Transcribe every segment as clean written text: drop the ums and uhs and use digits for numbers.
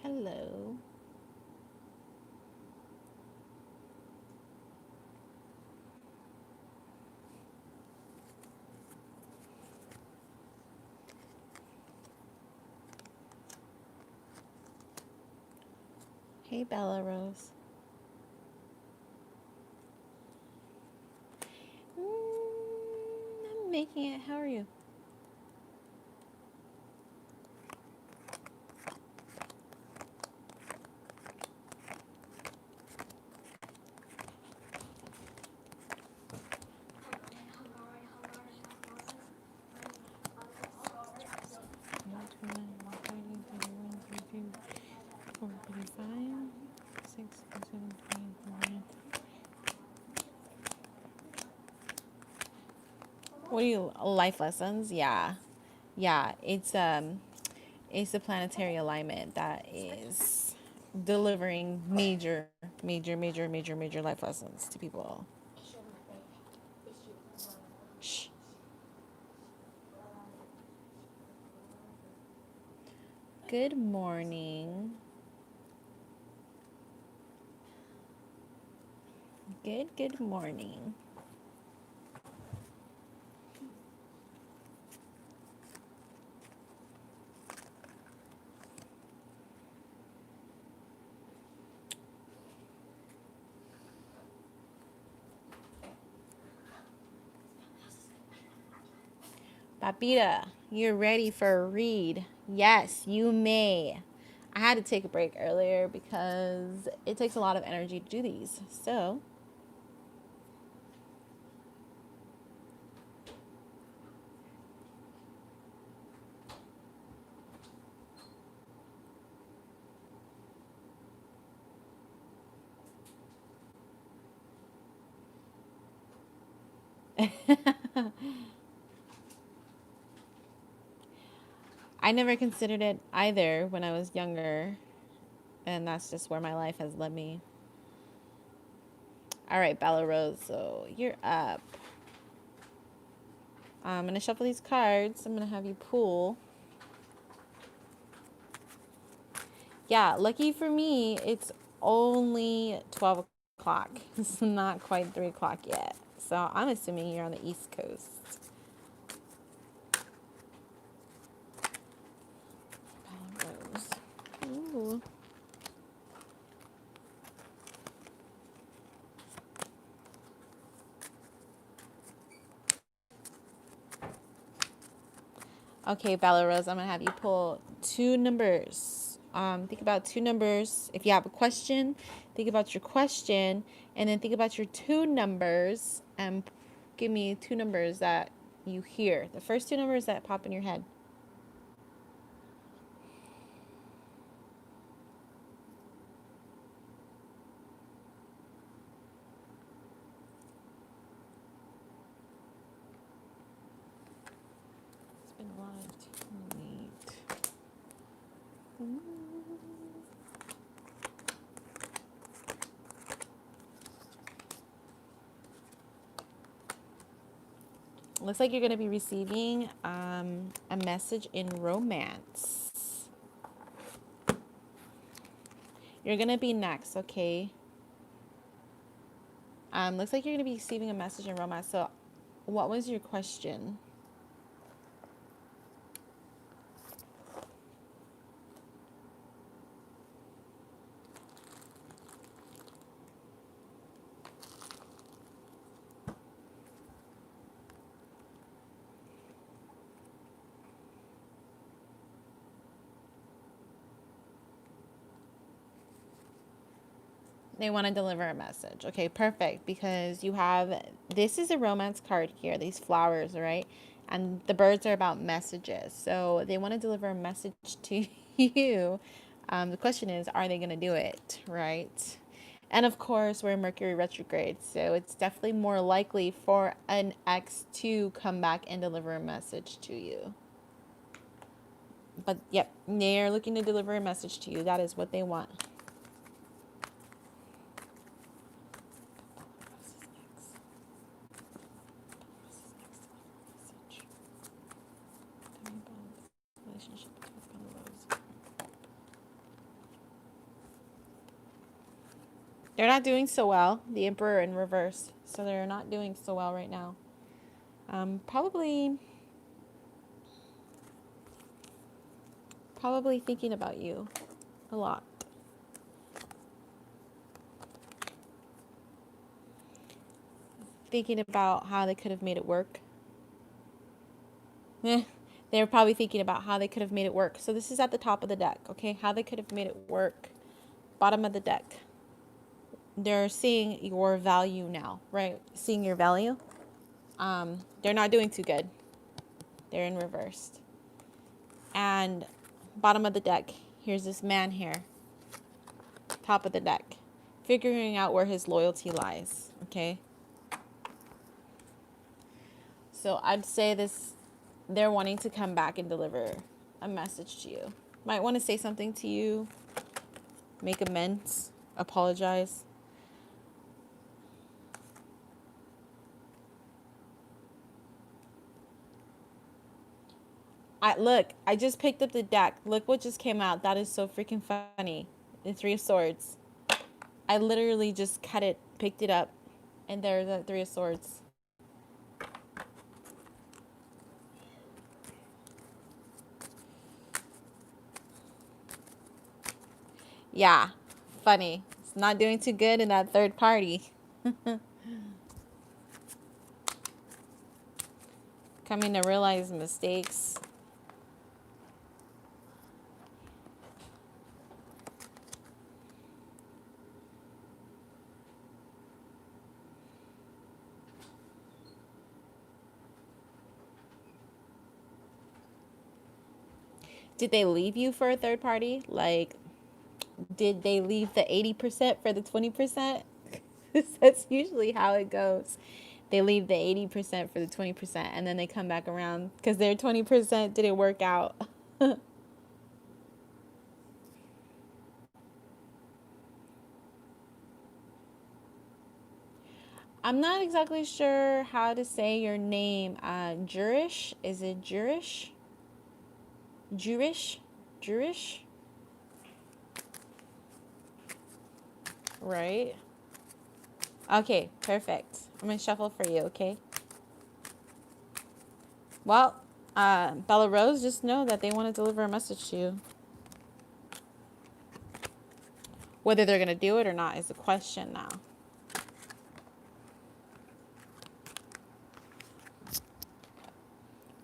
Hello. Hey, Bella Rose. I'm making it. How are you? What do you life lessons? Yeah. Yeah, it's the planetary alignment that is delivering major life lessons to people. Shh. Good morning. Good morning. Papita, you're ready for a read. Yes, you may. I had to take a break earlier because it takes a lot of energy to do these. So, I never considered it either when I was younger, and that's just where my life has led me. All right, Bella Rose, so you're up. I'm going to shuffle these cards. I'm going to have you pull. Yeah, lucky for me, it's only 12 o'clock. It's not quite 3 o'clock yet. So I'm assuming you're on the East Coast. Rose. Ooh. Okay, Bella Rose, I'm going to have you pull two numbers. Think about two numbers. If you have a question, think about your question, and then think about your two numbers and give me two numbers that you hear. The first two numbers that pop in your head. It's been a lot of too late. Looks like you're going to be receiving a message in romance. You're going to be next, okay? Looks like you're going to be receiving a message in romance. So, what was your question? They want to deliver a message. Okay, perfect. Because you have this is a romance card here, these flowers, right? And the birds are about messages. So they want to deliver a message to you. The question is, are they going to do it, right? And of course, we're in Mercury retrograde. So it's definitely more likely for an ex to come back and deliver a message to you. But yep, they're looking to deliver a message to you. That is what they want. Relationship with Bella Rose. They're not doing so well. The Emperor in reverse. So they're not doing so well right now. Probably thinking about you a lot. Thinking about how they could have made it work. They're probably thinking about how they could have made it work. So this is at the top of the deck, okay? How they could have made it work. Bottom of the deck. They're seeing your value now, right? Seeing your value. They're not doing too good. They're in reverse. And bottom of the deck, here's this man here. Top of the deck. Figuring out where his loyalty lies, okay? So I'd say this, they're wanting to come back and deliver a message to you. Might want to say something to you, make amends, apologize. Look, I just picked up the deck. Look what just came out. That is so freaking funny. The Three of Swords. I literally just cut it, picked it up, and there's the Three of Swords. Yeah, funny. It's not doing too good in that third party. Coming to realize mistakes. Did they leave you for a third party? Like, did they leave the 80% for the 20%? That's usually how it goes. They leave the 80% for the 20%, and then they come back around because their 20% didn't work out. I'm not exactly sure how to say your name. Jurish? Is it Jurish? Jurish? Jurish? Right? Okay, perfect. I'm going to shuffle for you, okay? Well, Bella Rose, just know that they want to deliver a message to you. Whether they're going to do it or not is the question now.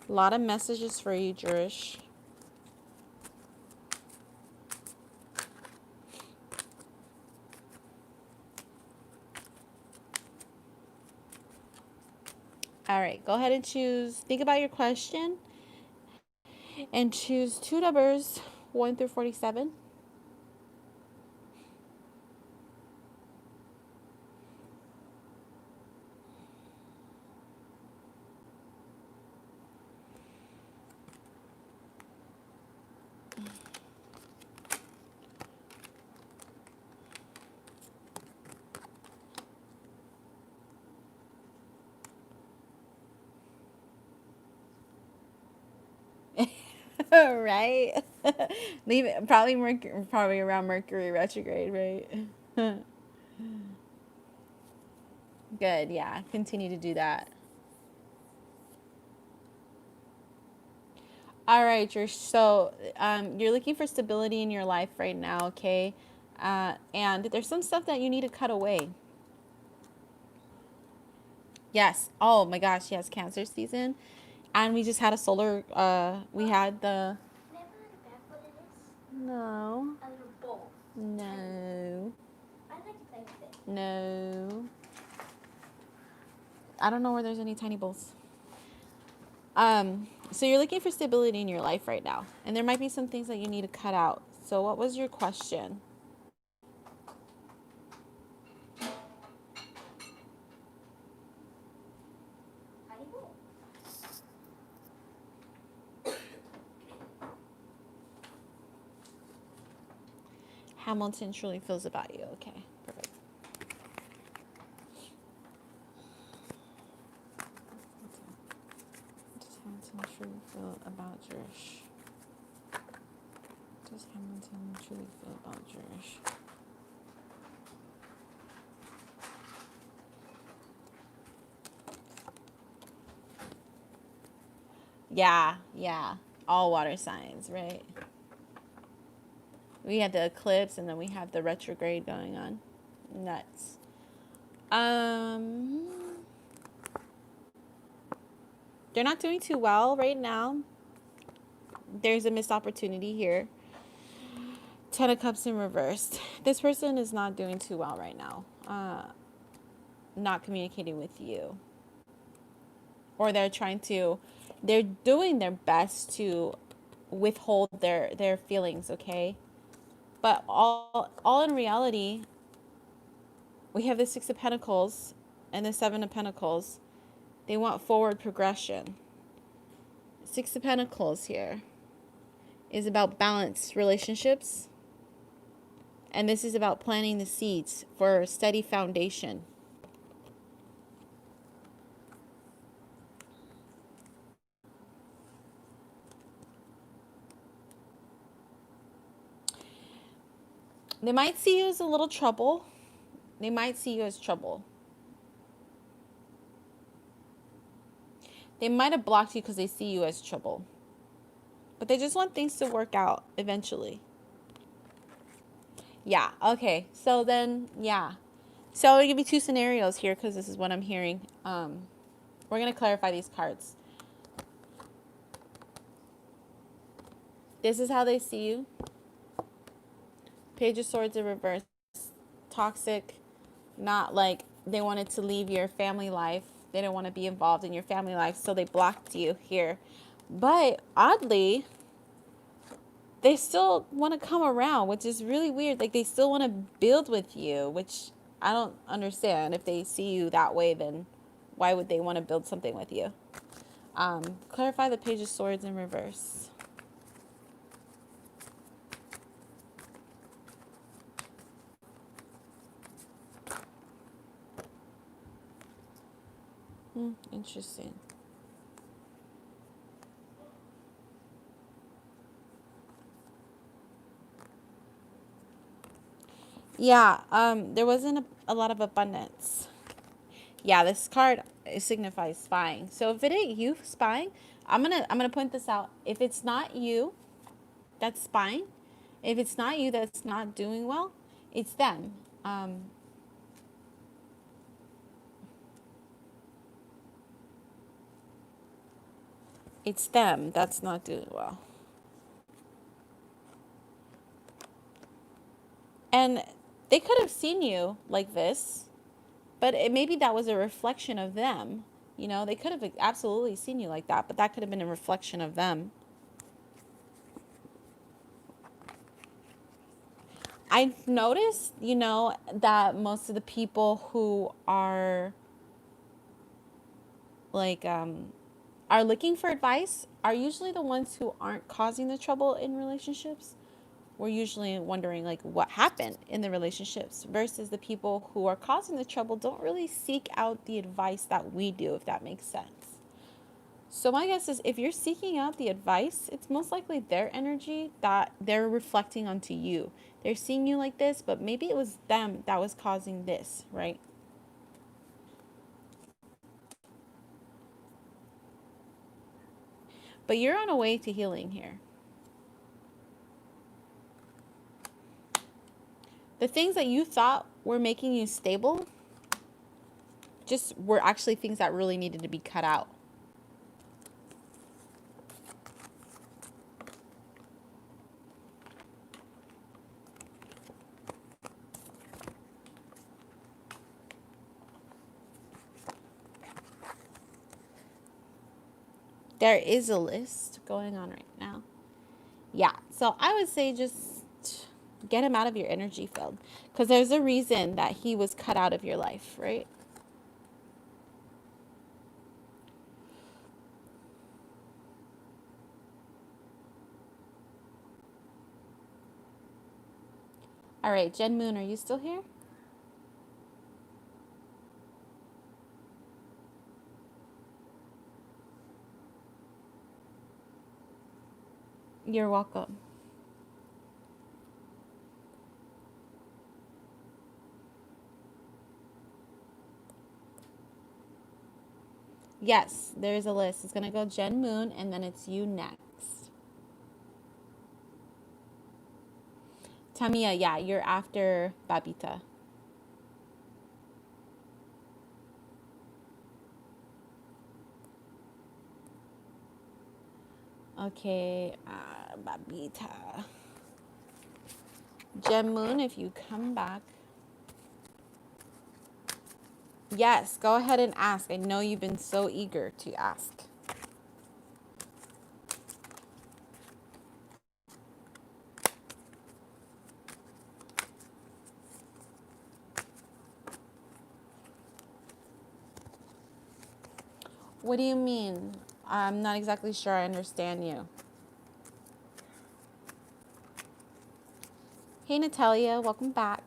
A lot of messages for you, Jurish. All right, go ahead and choose. Think about your question and choose two numbers, 1 through 47. Right? Leave it probably around Mercury retrograde, right? Good, yeah. Continue to do that. All right, so you're looking for stability in your life right now, okay? And there's some stuff that you need to cut away. Yes. Oh my gosh, yes, Cancer season. And we just had a solar, we had the... No. A little ball. No. I like to play with it. No. I don't know where there's any tiny bowls. So you're looking for stability in your life right now. And there might be some things that you need to cut out. So what was your question? Tiny bowl. Hamilton truly feels about you. Okay, perfect. Does Hamilton truly feel about Jurish? Does Hamilton truly feel about Jurish? Yeah, yeah. All water signs, right? We had the eclipse and then we have the retrograde going on. Nuts. Um, they're not doing too well right now. There's a missed opportunity here. Ten of Cups in reversed. This person is not doing too well right now. Not communicating with you. Or they're doing their best to withhold their feelings, okay? But all in reality, we have the Six of Pentacles and the Seven of Pentacles. They want forward progression. Six of Pentacles here is about balanced relationships. And this is about planting the seeds for a steady foundation. They might see you as a little trouble. They might see you as trouble. They might have blocked you because they see you as trouble. But they just want things to work out eventually. Yeah, okay. So then, yeah. So I'll give you two scenarios here because this is what I'm hearing. We're going to clarify these cards. This is how they see you. Page of Swords in reverse. Toxic. Not like they wanted to leave your family life. They didn't want to be involved in your family life, so they blocked you here. But oddly, they still want to come around, which is really weird. Like they still want to build with you, which I don't understand. If they see you that way, then why would they want to build something with you? Clarify the Page of Swords in reverse. Interesting. Yeah, there wasn't a lot of abundance. Yeah, this card, it signifies spying. So if it ain't you spying, I'm gonna point this out. If it's not you that's spying, if it's not you that's not doing well, it's them. It's them that's not doing well. And they could have seen you like this, but maybe that was a reflection of them. You know, they could have absolutely seen you like that, but that could have been a reflection of them. I've noticed, you know, that most of the people who like are looking for advice are usually the ones who aren't causing the trouble in relationships. We're usually wondering like what happened in the relationships versus the people who are causing the trouble don't really seek out the advice that we do, if that makes sense. So my guess is if you're seeking out the advice, it's most likely their energy that they're reflecting onto you. They're seeing you like this, but maybe it was them that was causing this, right? But you're on a way to healing here. The things that you thought were making you stable just were actually things that really needed to be cut out. There is a list going on right now. Yeah, so I would say just get him out of your energy field because there's a reason that he was cut out of your life, right? All right, Jen Moon, are you still here? You're welcome. Yes, there's a list. It's going to go Jen Moon, and then it's you next. Tamia, yeah, you're after Babita. Okay, Babita. Jen Moon, if you come back. Yes, go ahead and ask. I know you've been so eager to ask. What do you mean? I'm not exactly sure I understand you. Hey, Natalia, welcome back.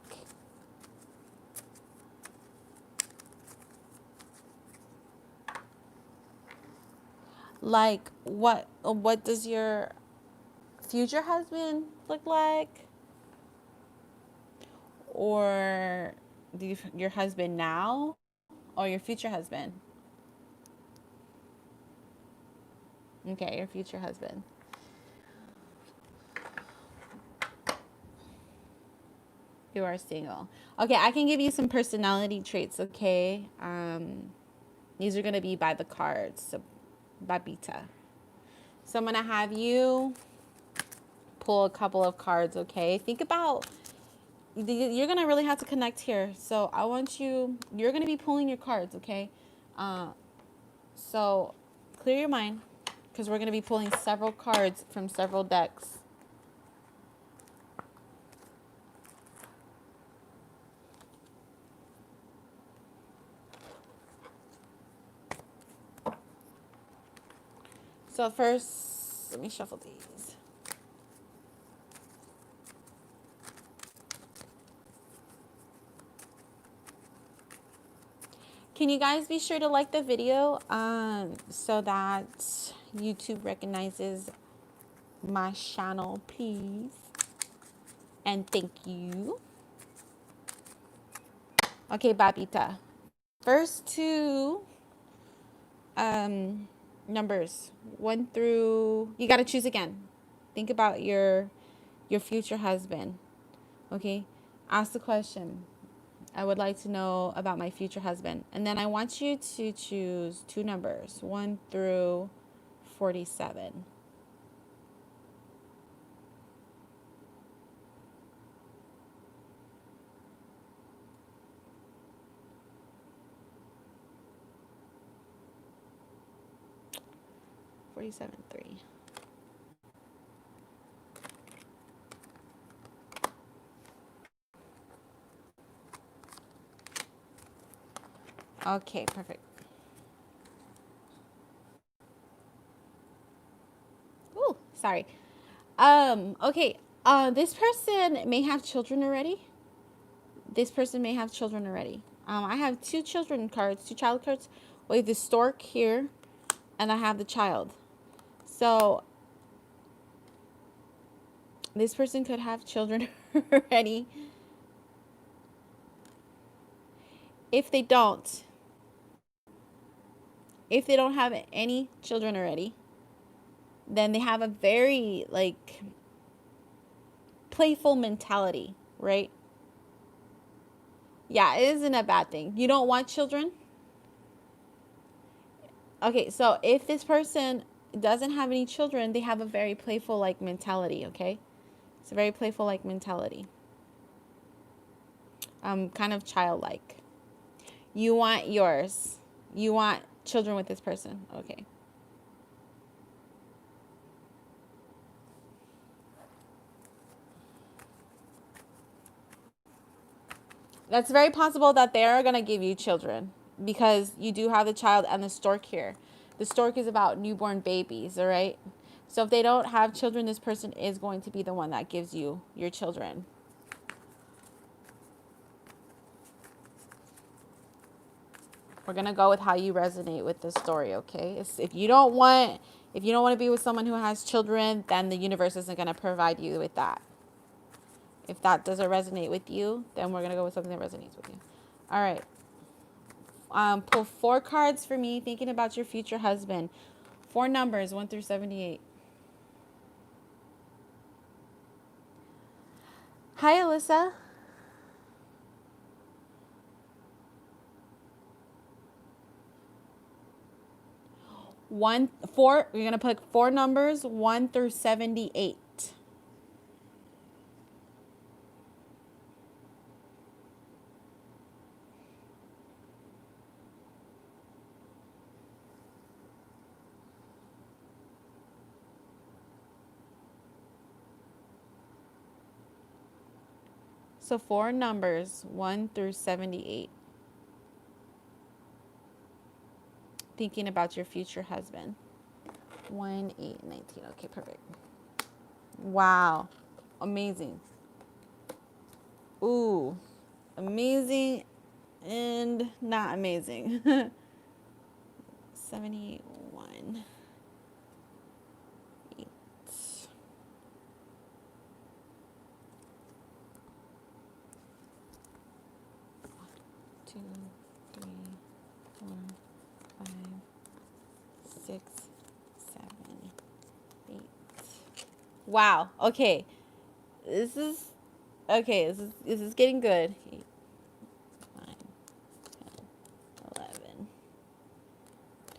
Like, what does your future husband look like? Or your husband now? Or your future husband? Okay, your future husband. You are single. Okay, I can give you some personality traits, okay? These are going to be by the cards. So, Babita. So, I'm going to have you pull a couple of cards, okay? Think about, you're going to really have to connect here. So, I want you're going to be pulling your cards, okay? So, clear your mind because we're going to be pulling several cards from several decks. So, first, let me shuffle these. Can you guys be sure to like the video so that YouTube recognizes my channel, please? And thank you. Okay, Babita. First two numbers, 1 through, you got to choose again. Think about your future husband. Okay? Ask the question. I would like to know about my future husband. And then I want you to choose two numbers, 1 through 47. Three. Okay, perfect. Ooh, sorry. Okay. This person may have children already. This person may have children already. I have two children cards, two child cards with the stork here, and I have the child. So this person could have children already. If they don't have any children already, then they have a very like playful mentality, right? Yeah, it isn't a bad thing. You don't want children? Okay, so if this person doesn't have any children, they have a very playful like mentality, okay? It's a very playful like mentality. Kind of childlike. You want yours. You want children with this person. Okay. That's very possible that they are going to give you children because you do have the child and the stork here. The stork is about newborn babies, all right? So if they don't have children, this person is going to be the one that gives you your children. We're going to go with how you resonate with this story, okay? If you don't want to be with someone who has children, then the universe isn't going to provide you with that. If that doesn't resonate with you, then we're going to go with something that resonates with you. All right. Pull 4 cards for me, thinking about your future husband. 4 numbers, 1 through 78. Hi, Alyssa. We're gonna put 4 numbers, 1 through 78. So 4 numbers, 1 through 78. Thinking about your future husband. 1, 8, 19. Okay, perfect. Wow. Amazing. Ooh. Amazing and not amazing. 71. 8. 2, 3, 4, 5, 6, 7, 8. Wow. Okay. This is okay. This is getting good. 8, 9, 10, 11,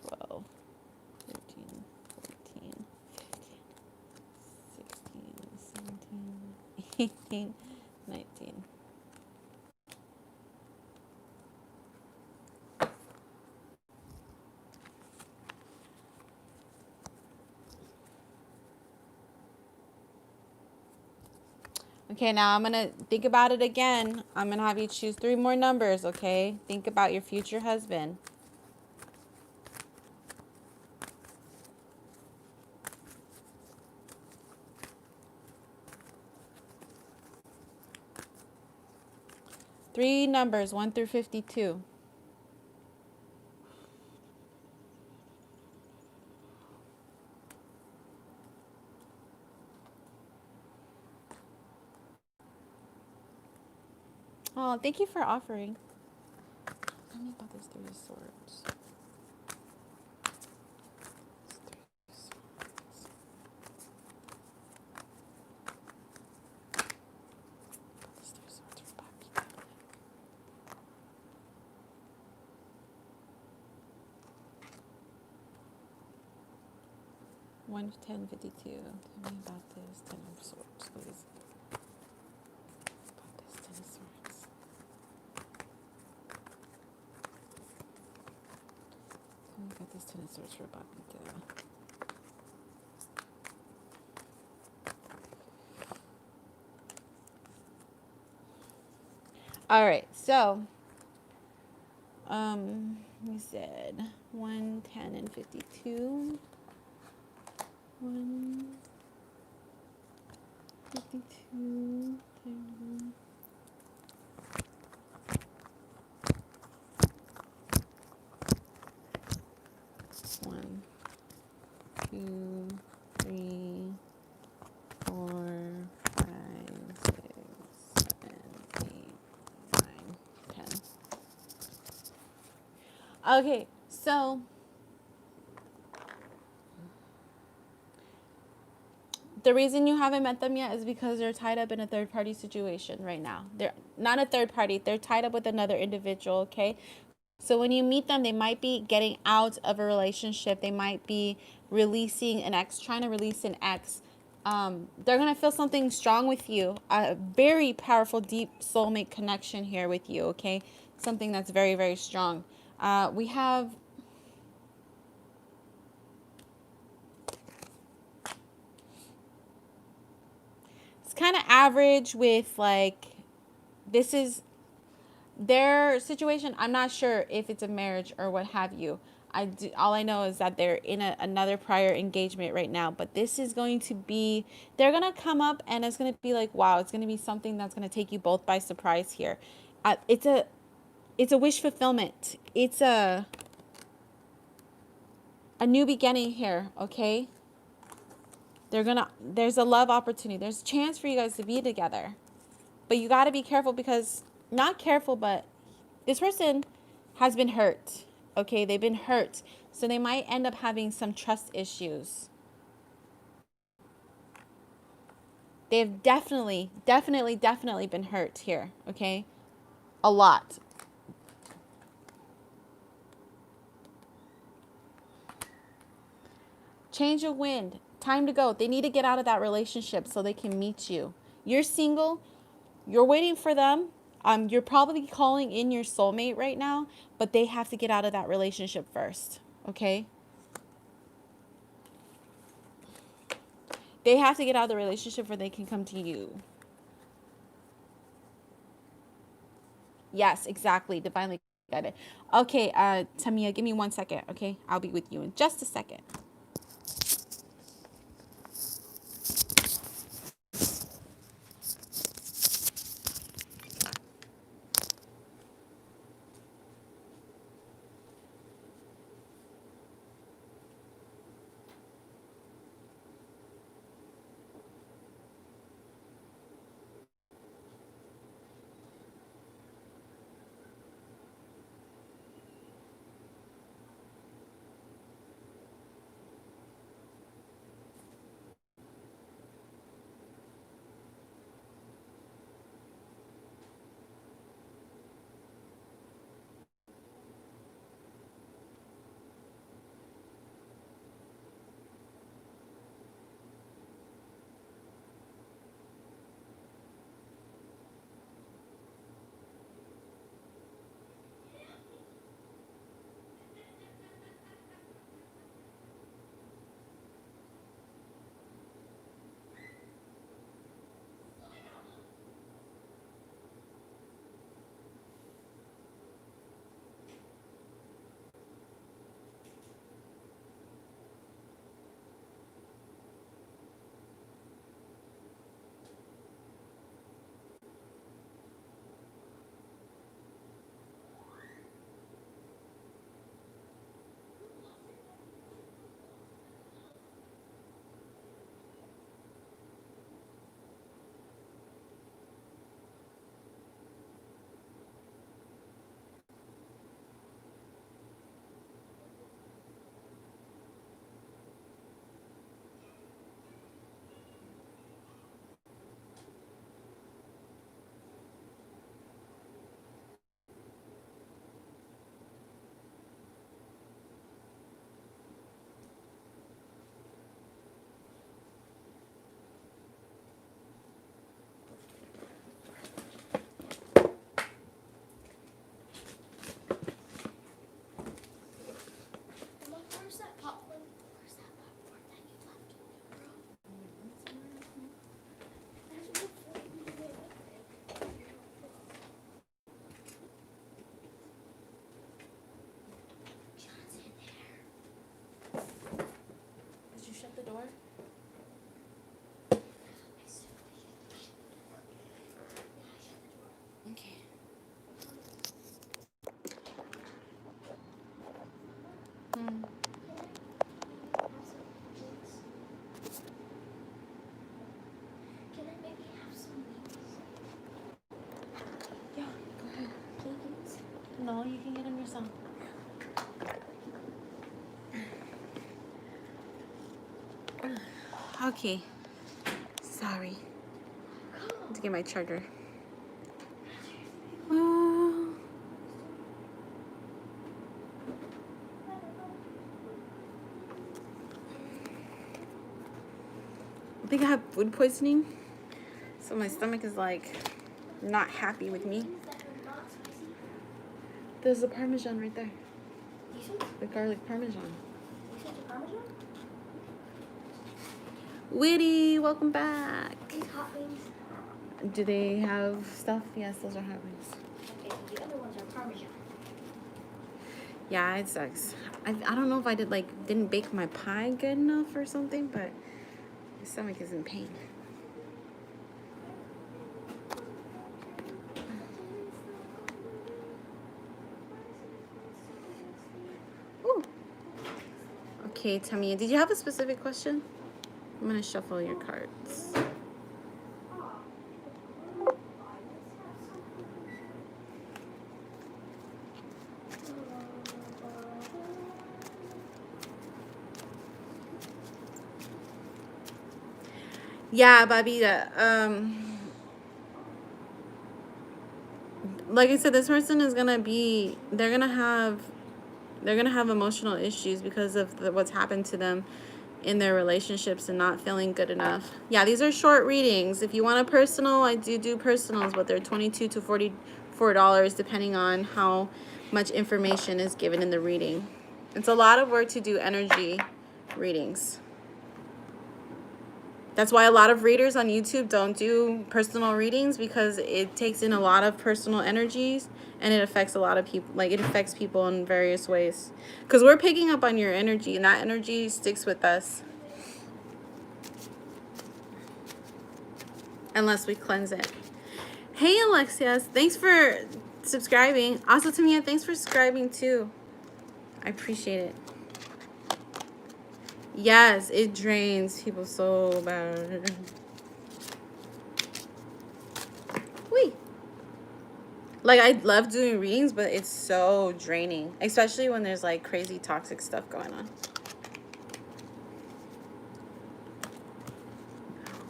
12, 13, 14, 15, 16, 17, 18, 19. Okay, now I'm going to think about it again. I'm going to have you choose 3 more numbers, okay? Think about your future husband. Three numbers, 1 through 52. Oh, thank you for offering. Tell me about this 3 of Swords. This 3 of Swords for Poppy. 1, 10, 52. Tell me about this 10 of Swords, please. About this 10 of Swords. Tell me about this 10 of Swords for Poppy. All right, so we said 1, 10, and 52. 1, 52, 10. 1, 2, 3, 4, 5, 6, 7, 8, 9, 10. Okay, so the reason you haven't met them yet is because they're tied up in a third party situation right now. They're not a third party, they're tied up with another individual, okay? So when you meet them, they might be getting out of a relationship. They might be releasing an ex, trying to release an ex. They're going to feel something strong with you. A very powerful, deep soulmate connection here with you, okay? Something that's very, very strong. We have... It's kind of average with, like, this is their situation. I'm not sure if it's a marriage or what have you. All I know is that they're in another prior engagement right now, but this is going to be, they're going to come up and it's going to be like, wow, it's going to be something that's going to take you both by surprise here. It's a wish fulfillment. It's a new beginning here, okay? There's a love opportunity. There's a chance for you guys to be together. But you got to be careful because, not careful, but this person has been hurt. Okay, they've been hurt. So they might end up having some trust issues. They've definitely been hurt here. Okay, a lot. Change of wind. Time to go. They need to get out of that relationship so they can meet you. You're single. You're waiting for them. You're probably calling in your soulmate right now, but they have to get out of that relationship first. Okay? They have to get out of the relationship before they can come to you. Yes, exactly. Divinely guided. Okay, Tamia, give me 1 second. Okay? I'll be with you in just a second. Did you shut the door? Okay. Yeah, go ahead. No, you can get them yourself. Okay. Sorry. I have to get my charger. I think I have food poisoning. So my stomach is like not happy with me. There's the Parmesan right there. The garlic Parmesan. Witty, welcome back. Hot wings. Do they have stuff? Yes, those are hot wings. Okay, so the other ones are Parmesan. Yeah, it sucks. I don't know if I didn't bake my pie good enough or something, but my stomach is in pain. Ooh. Okay, Tamia, did you have a specific question? I'm gonna shuffle your cards. Yeah, Babita. Like I said, this person is gonna be. They're gonna have emotional issues because of what's happened to them in their relationships and not feeling good enough. Yeah, these are short readings. If you want a personal, I do personals, but they're $22 to $44 depending on how much information is given in the reading. It's a lot of work to do energy readings. That's why a lot of readers on YouTube don't do personal readings, because it takes in a lot of personal energies and it affects a lot of people. Like, it affects people in various ways. Because we're picking up on your energy, and that energy sticks with us. Unless we cleanse it. Hey, Alexias. Thanks for subscribing. Also, Tamia, thanks for subscribing too. I appreciate it. Yes, it drains people so bad. Whee! Like, I love doing readings, but it's so draining. Especially when there's, like, crazy toxic stuff going on.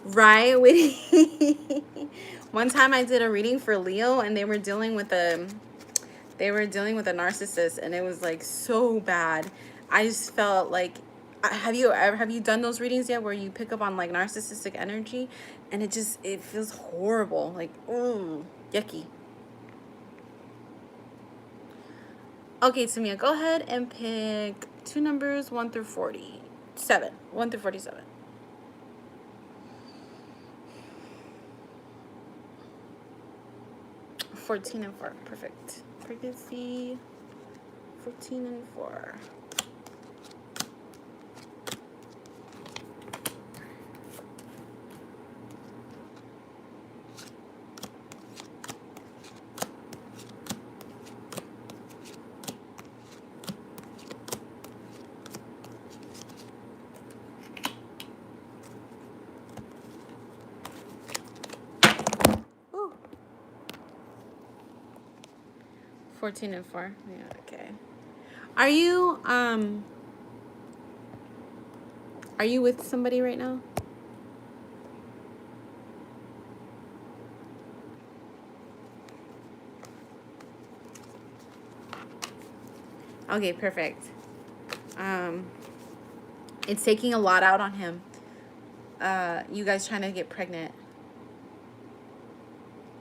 Right? One time I did a reading for Leo, and they were dealing with a narcissist, and it was, like, so bad. I just felt like, have you done those readings yet where you pick up on, like, narcissistic energy, and it feels horrible, like, ooh, yucky. Okay, Tamia, go ahead and pick two numbers, 1 through 47. 1 through 47. $14 and $4. Perfect. Pregnancy. 14 and 4. Ooh. 14 and 4. Yeah, okay. Are you with somebody right now? Okay, perfect. It's taking a lot out on him. You guys trying to get pregnant.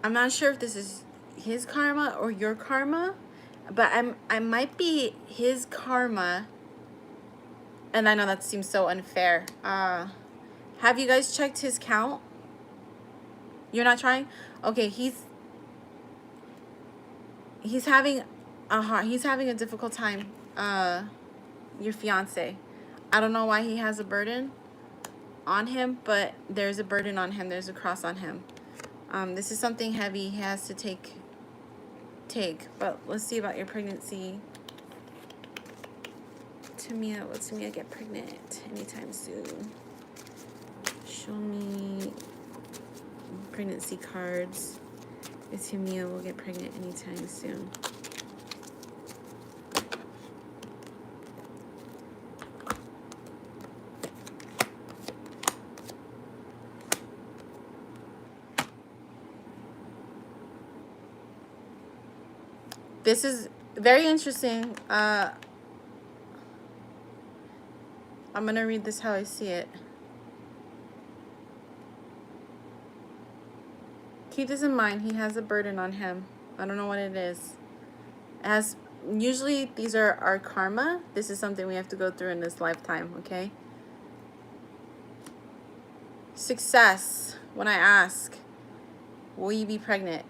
I'm not sure if this is his karma or your karma, but I might be his karma. And I know that seems so unfair. Have you guys checked his count? You're not trying? Okay, he's having a difficult time. Your fiance. I don't know why he has a burden on him, but there's a burden on him. There's a cross on him. This is something heavy he has to take. But let's see about your pregnancy. Tamia, will Tamia get pregnant anytime soon? Show me pregnancy cards. If Tamia will get pregnant anytime soon. This is very interesting. I'm going to read this how I see it. Keep this in mind. He has a burden on him. I don't know what it is. Usually these are our karma. This is something we have to go through in this lifetime, okay? Success. When I ask, will you be pregnant?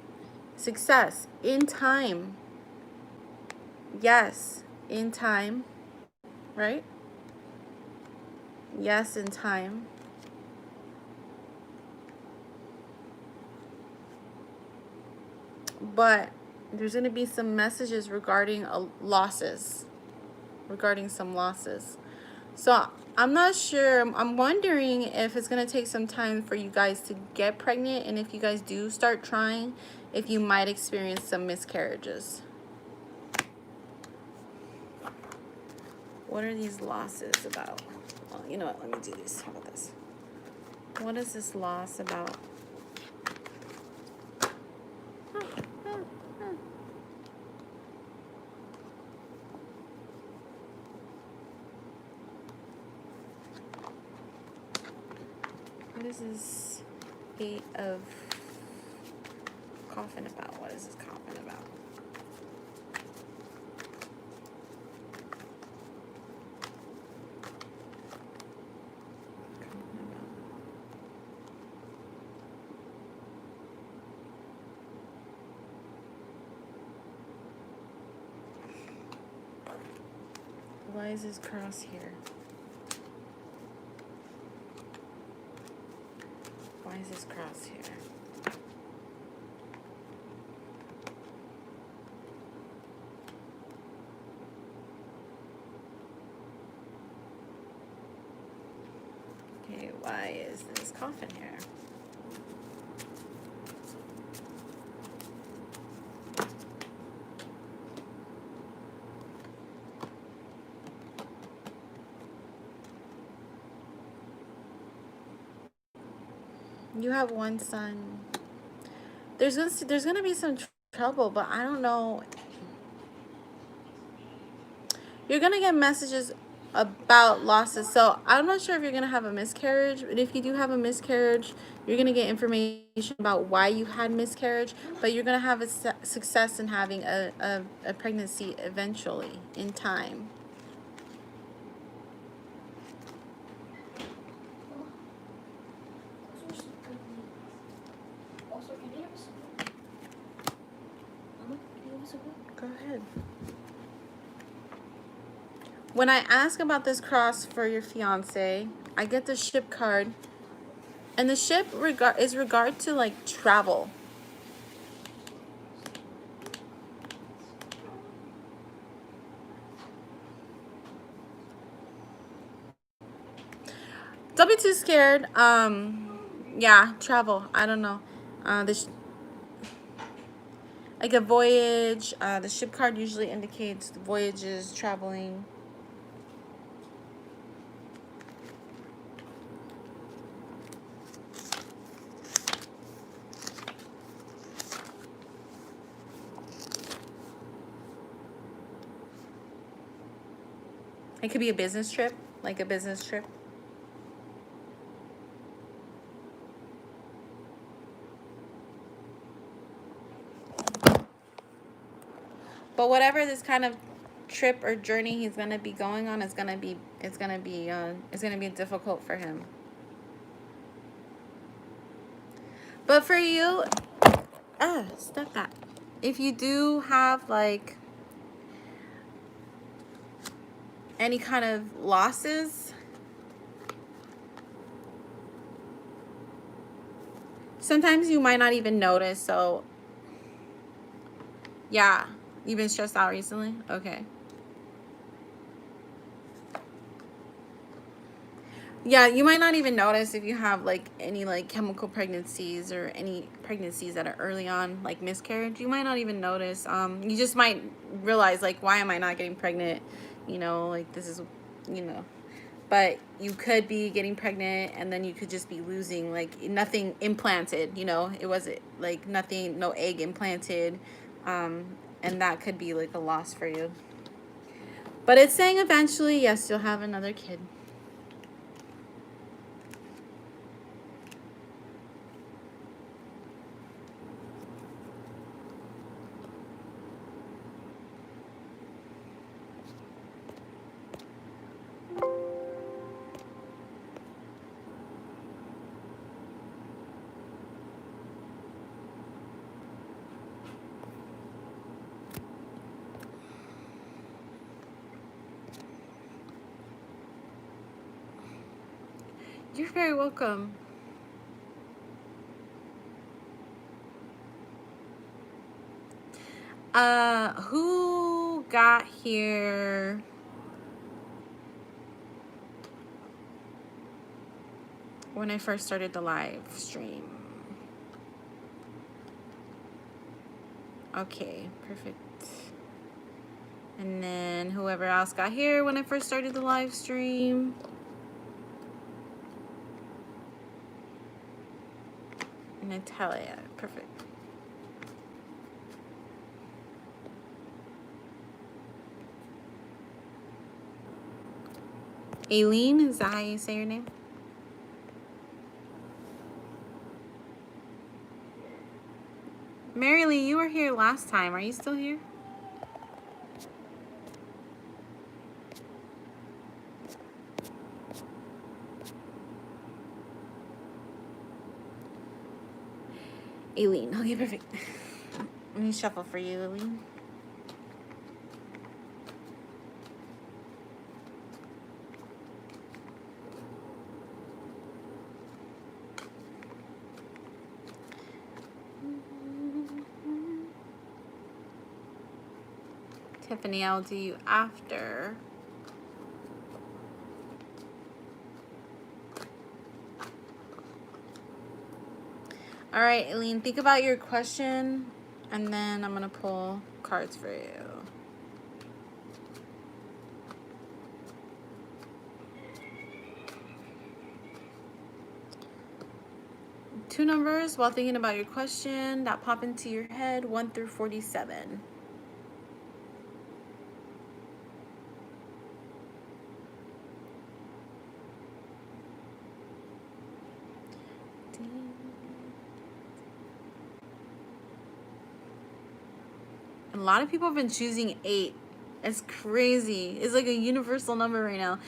Success. In time. Yes, in time, right? Yes, in time. But there's going to be some messages regarding losses. Regarding some losses. So I'm not sure. I'm wondering if it's going to take some time for you guys to get pregnant. And if you guys do start trying, if you might experience some miscarriages. What are these losses about? Well, you know what? Let me do this. How about this? What is this loss about? What is this 8 of coffin about? What is this coffin about? Coffin about. Why is this cross here? Why is this cross here? Okay, why is this coffin here? You have one son. There's gonna be some trouble, but I don't know. You're gonna get messages about losses. So I'm not sure if you're gonna have a miscarriage, but if you do have a miscarriage, you're gonna get information about why you had miscarriage. But you're gonna have a success in having a pregnancy eventually in time. Those are some good news. Also, can you have a support? Mama, can you have a support? Go ahead. When I ask about this cross for your fiance, I get the ship card, and the ship is regard to like travel. Don't be too scared. Yeah, travel. I don't know. This like a voyage. The ship card usually indicates the voyages, traveling. It could be a business trip, like a business trip. But whatever this kind of trip or journey he's gonna be going on is gonna be difficult for him. But for you, step back. If you do have like any kind of losses, sometimes you might not even notice. So yeah, you've been stressed out recently? Okay. Yeah, you might not even notice if you have like any like chemical pregnancies or any pregnancies that are early on, like miscarriage. You might not even notice. You just might realize like, why am I not getting pregnant? You know, like this is, you know. But you could be getting pregnant and then you could just be losing, like nothing implanted. You know, it wasn't like nothing, no egg implanted, and that could be like a loss for you. But it's saying eventually, yes, you'll have another kid. You're very welcome. Who got here? When I first started the live stream. Okay, perfect. And then whoever else got here when I first started the live stream. Natalia. Perfect. Aileen, is that how you say your name? Mary Lee, you were here last time. Are you still here? Aileen. Okay, perfect. Let me shuffle for you, Aileen. Tiffany, I'll do you after. All right, Aileen, think about your question, and then I'm going to pull cards for you. Two numbers while thinking about your question that pop into your head, 1 through 47. A lot of people have been choosing 8. It's crazy. It's like a universal number right now.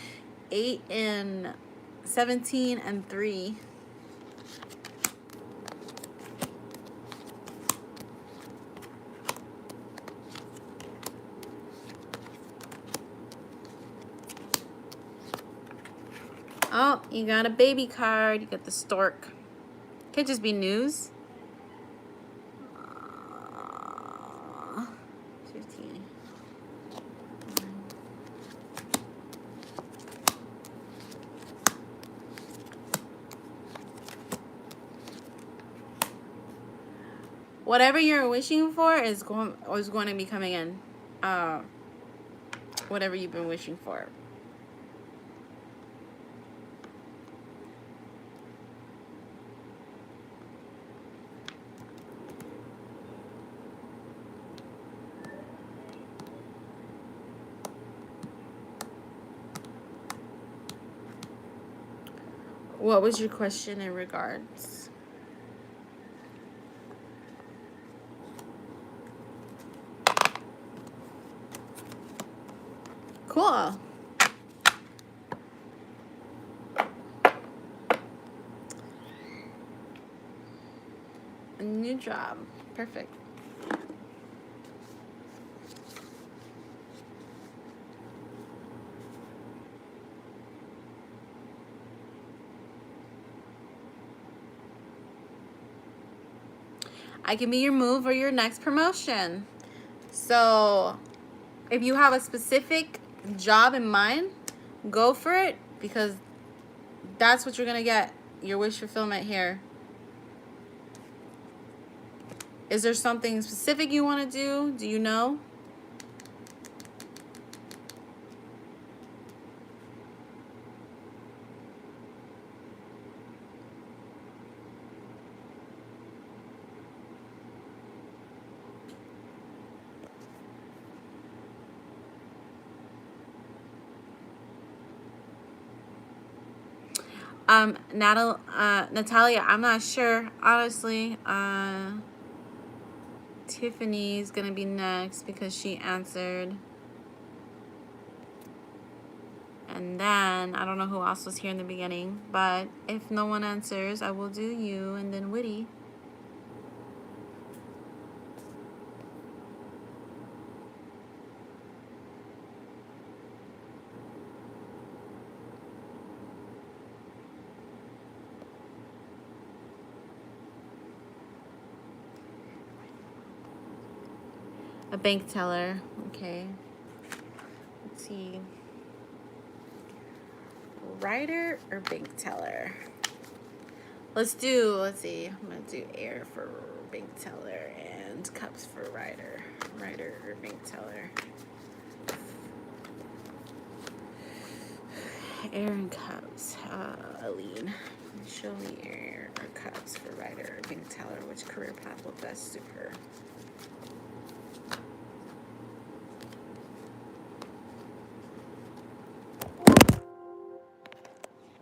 8 and 17 and 3. Oh, you got a baby card. You got the stork. Could just be news. 15. Whatever you're wishing for is going to be coming in. Whatever you've been wishing for. What was your question in regards? Cool. A new job. Perfect. I can be your move or your next promotion. So if you have a specific job in mind, go for it, because that's what you're going to get. Your wish fulfillment here. Is there something specific you want to do? Do you know? Natalia, I'm not sure, honestly. Tiffany's gonna be next because she answered. And then, I don't know who else was here in the beginning, but if no one answers, I will do you and then Witty. A bank teller. Okay. Let's see. Writer or bank teller? Let's see. I'm going to do air for bank teller and cups for writer. Writer or bank teller? Air and cups. Aline. Show me your cuts for writer, bank teller. Which career path will best suit her?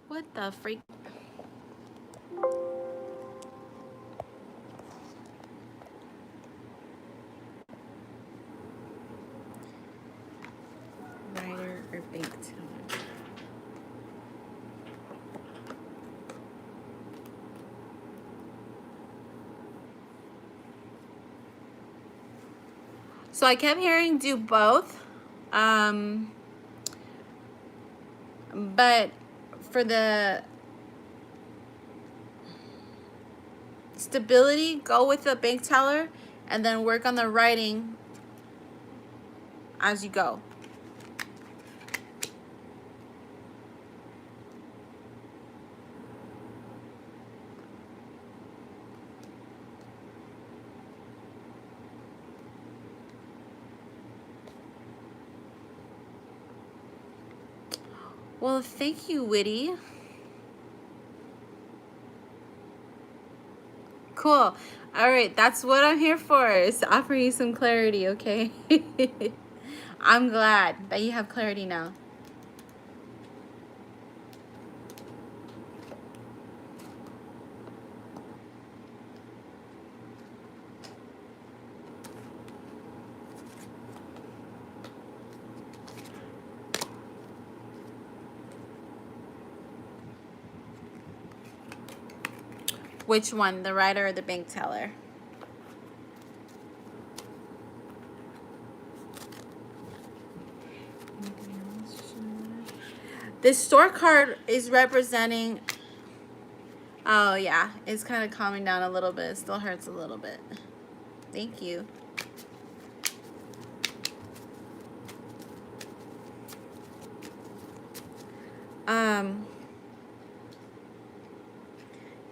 What the freak? Writer or bank teller? So I kept hearing do both. But for the stability, go with the bank teller and then work on the writing as you go. Well, thank you, Witty. Cool. All right, that's what I'm here for, is to offer you some clarity, okay? I'm glad that you have clarity now. Which one, the writer or the bank teller? This store card is representing, oh yeah, it's kind of calming down a little bit. It still hurts a little bit. Thank you.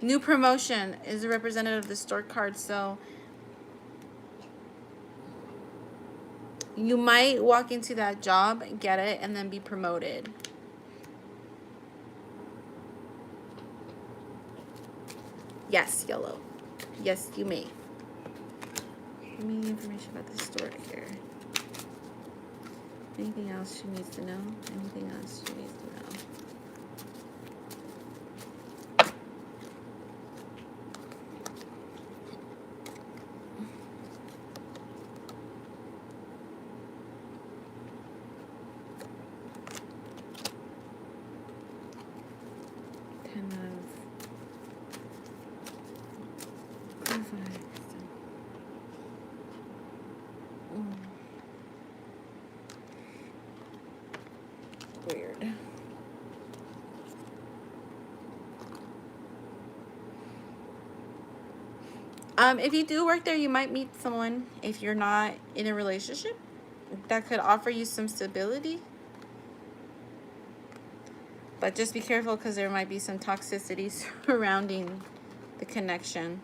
New promotion is a representative of the store card, so you might walk into that job, get it, and then be promoted. Yes, yellow. Yes, you may. Give me the information about the store here. Anything else she needs to know? Anything else she needs to know? Weird. If you do work there, you might meet someone, if you're not in a relationship, that could offer you some stability. But just be careful, because there might be some toxicity surrounding the connection.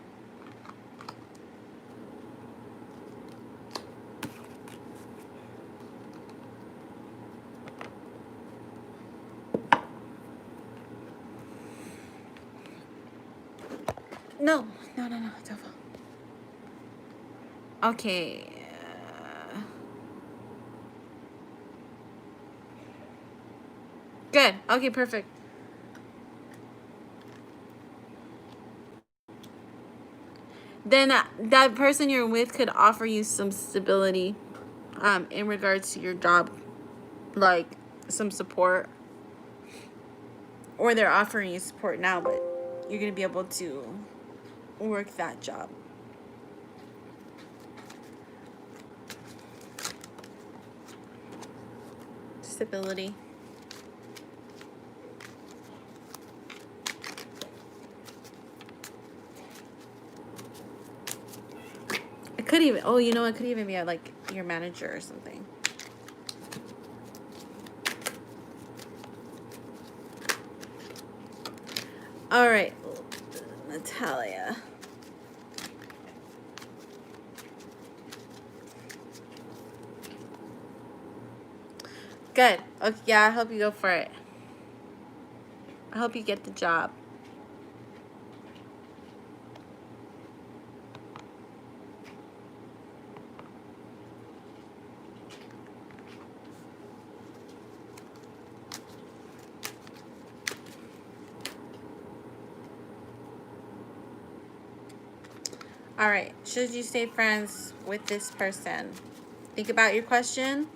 No, it's over. Okay. Good. Okay, perfect. Then that person you're with could offer you some stability in regards to your job, like some support. Or they're offering you support now, but you're going to be able to work that job. Stability. It could even, oh, you know, it could even be like your manager or something. All right, Natalia. Good. Okay, yeah, I hope you go for it. I hope you get the job. All right. Should you stay friends with this person? Think about your question.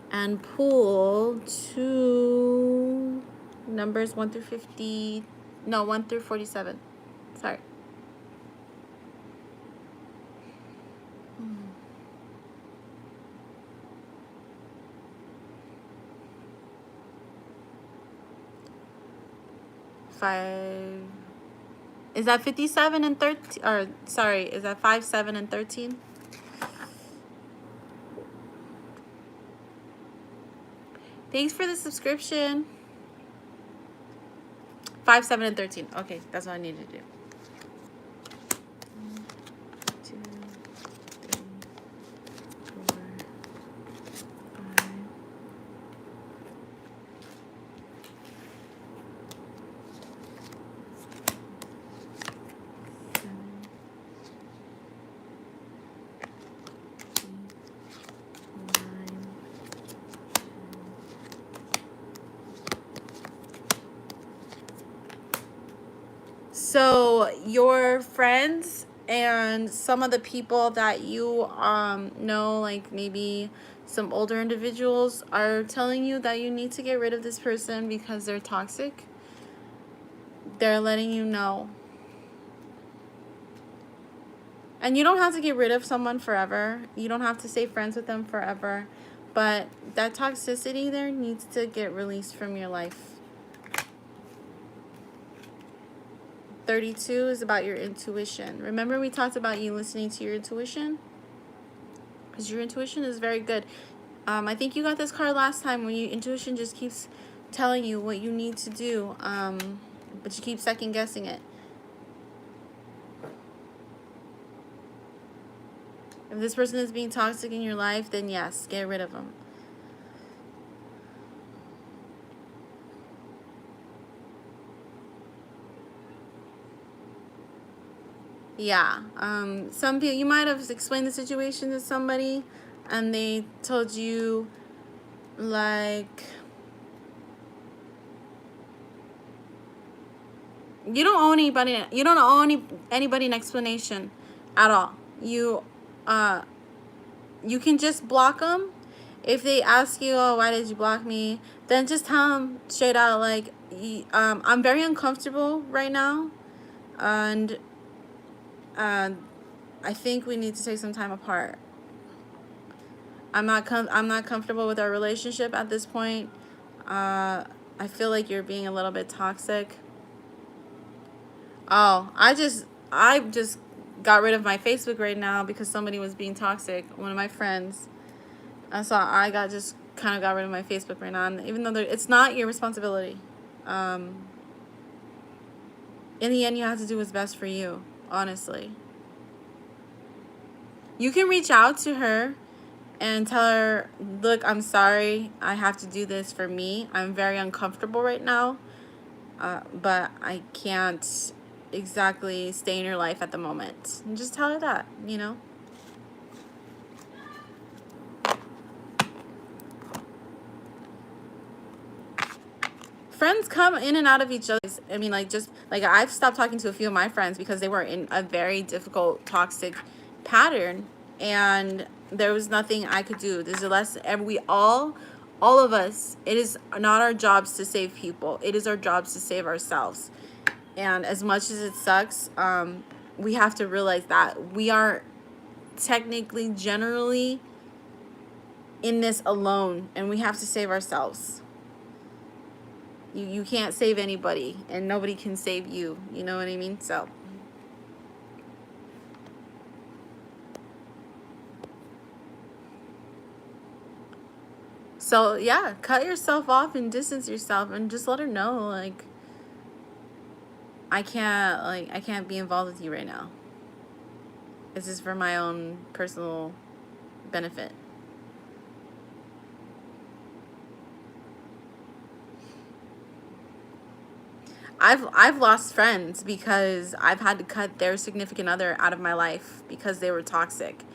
And pull two numbers 1 through 50. No, 1 through 47. Sorry. Five. Is that 57 and 13? Or, sorry, is that 5, 7, and 13? Thanks for the subscription. 5, 7, and 13. Okay, that's what I needed to do. 1, 2, 3, 4, 5. So your friends and some of the people that you know, like maybe some older individuals, are telling you that you need to get rid of this person because they're toxic. They're letting you know. And you don't have to get rid of someone forever. You don't have to stay friends with them forever. But that toxicity there needs to get released from your life. 32 is about your intuition. Remember we talked about you listening to your intuition? Because your intuition is very good. I think you got this card last time when your intuition just keeps telling you what you need to do. But you keep second guessing it. If this person is being toxic in your life, then yes, get rid of them. Yeah. Some people, you might have explained the situation to somebody and they told you, like, you don't owe anybody, anybody an explanation at all. You can just block them. If they ask you, oh, why did you block me? Then just tell them straight out, like, I'm very uncomfortable right now. And I think we need to take some time apart. I'm not comfortable with our relationship at this point. I feel like you're being a little bit toxic. Oh, I just got rid of my Facebook right now because somebody was being toxic. One of my friends. So I just kind of got rid of my Facebook right now. And even though it's not your responsibility. In the end, you have to do what's best for you, honestly. You can reach out to her and tell her, look, I'm sorry. I have to do this for me. I'm very uncomfortable right now. But I can't exactly stay in your life at the moment. And just tell her that, you know. Friends come in and out of each other. I mean, like, just like I've stopped talking to a few of my friends because they were in a very difficult, toxic pattern, and there was nothing I could do. There's a lesson, and we all of us, it is not our jobs to save people. It is our jobs to save ourselves. And as much as it sucks, we have to realize that we are technically, generally, in this alone, and we have to save ourselves. You can't save anybody, and nobody can save you. You know what I mean? So yeah, cut yourself off and distance yourself, and just let her know, like, I can't be involved with you right now. This is for my own personal benefit. I've lost friends because I've had to cut their significant other out of my life because they were toxic.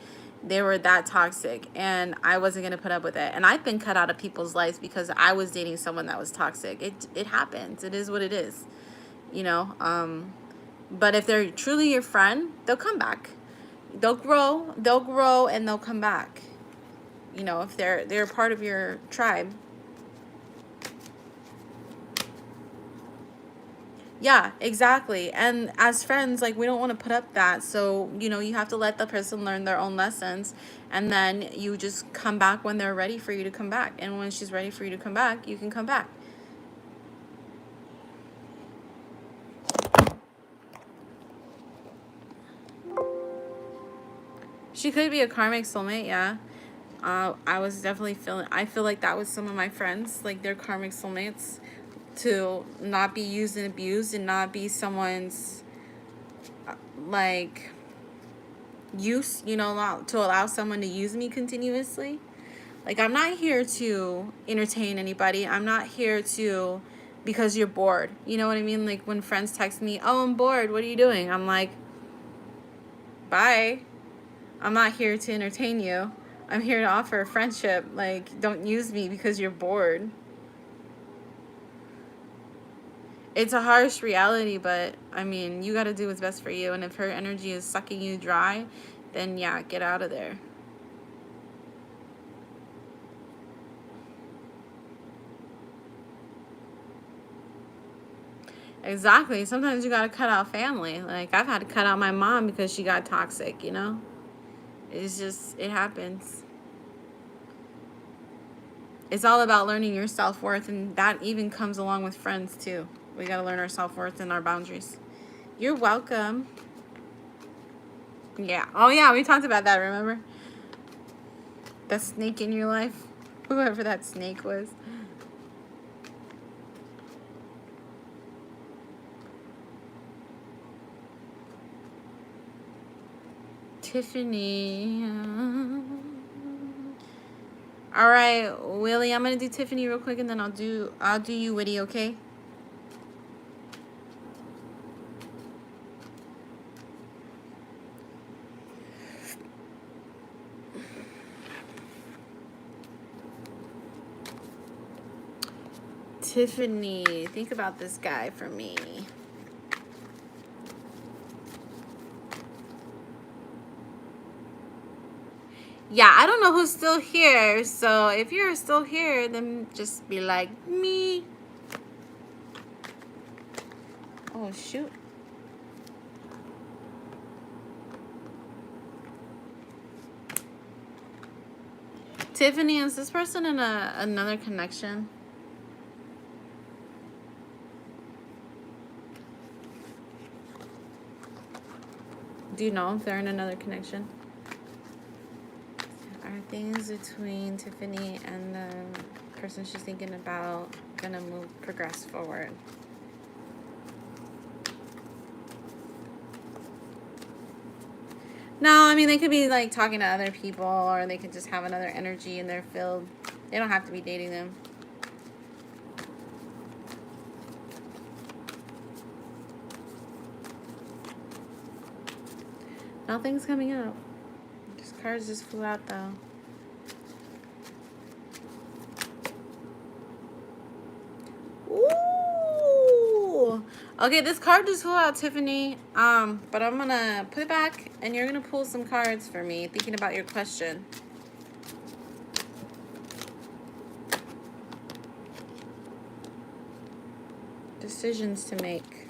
They were that toxic, and I wasn't going to put up with it. And I've been cut out of people's lives because I was dating someone that was toxic. It happens. It is what it is. You know, But if they're truly your friend, they'll come back. They'll grow, and they'll come back. You know, if they're part of your tribe. Yeah, exactly. And as friends, like, we don't want to put up that. So, you know, you have to let the person learn their own lessons. And then you just come back when they're ready for you to come back. And when she's ready for you to come back, you can come back. She could be a karmic soulmate, yeah. I feel like that was some of my friends, like they're karmic soulmates, to not be used and abused and not be someone's, like, use, you know, to allow someone to use me continuously. Like, I'm not here to entertain anybody. I'm not here to, because you're bored. You know what I mean? Like, when friends text me, oh, I'm bored, what are you doing? I'm like, bye. I'm not here to entertain you. I'm here to offer a friendship. Like, don't use me because you're bored. It's a harsh reality, but I mean, you got to do what's best for you. And if her energy is sucking you dry, then yeah, get out of there. Exactly. Sometimes you got to cut out family. Like, I've had to cut out my mom because she got toxic, you know? It's just, it happens. It's all about learning your self-worth, and that even comes along with friends, too. We got to learn our self-worth and our boundaries. You're welcome. Yeah. Oh, yeah, we talked about that, remember? That snake in your life. Whoever that snake was. Tiffany. All right, Willie, I'm gonna do Tiffany real quick, and then I'll do you, Witty, okay? Tiffany, think about this guy for me. Yeah, I don't know who's still here, so if you're still here, then just be like, me. Oh, shoot. Tiffany, is this person in another connection? Do you know if they're in another connection? Are things between Tiffany and the person she's thinking about gonna progress forward? No, I mean, they could be like talking to other people, or they could just have another energy in their field. They don't have to be dating them. Nothing's coming up. These cards just flew out though. Ooh. Okay, this card just flew out, Tiffany. But I'm gonna put it back, and you're gonna pull some cards for me, thinking about your question. Decisions to make.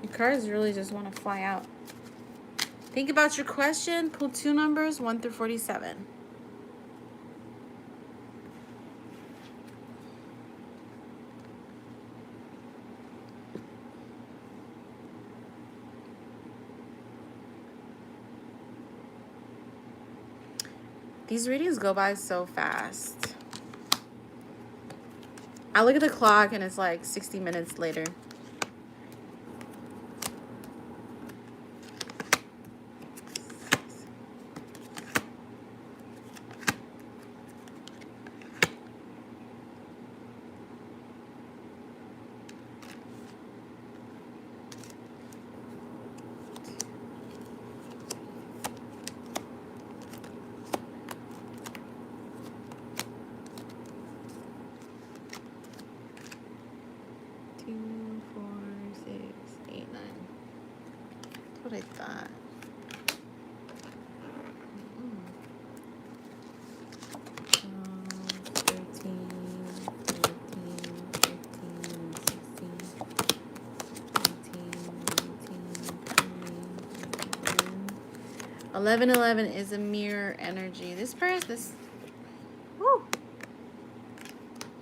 Your cards really just want to fly out. Think about your question. Pull 2 numbers, 1 through 47. These readings go by so fast. I look at the clock and it's like 60 minutes later. what I thought. 1111 is a mirror energy. This person, woo,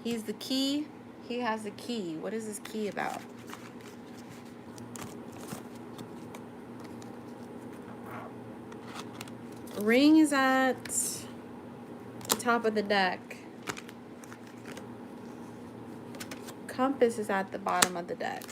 he's the key. He has the key. What is this key about? Ring is at the top of the deck. Compass is at the bottom of the deck.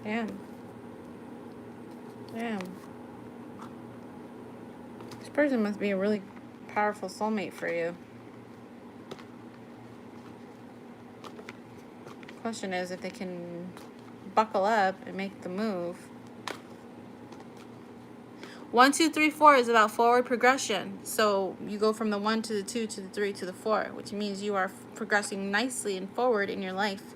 Damn. Damn. This person must be a really powerful soulmate for you. Question is if they can buckle up and make the move. 1, 2, 3, 4 is about forward progression. So you go from the 1 to the 2 to the 3 to the 4, which means you are progressing nicely and forward in your life.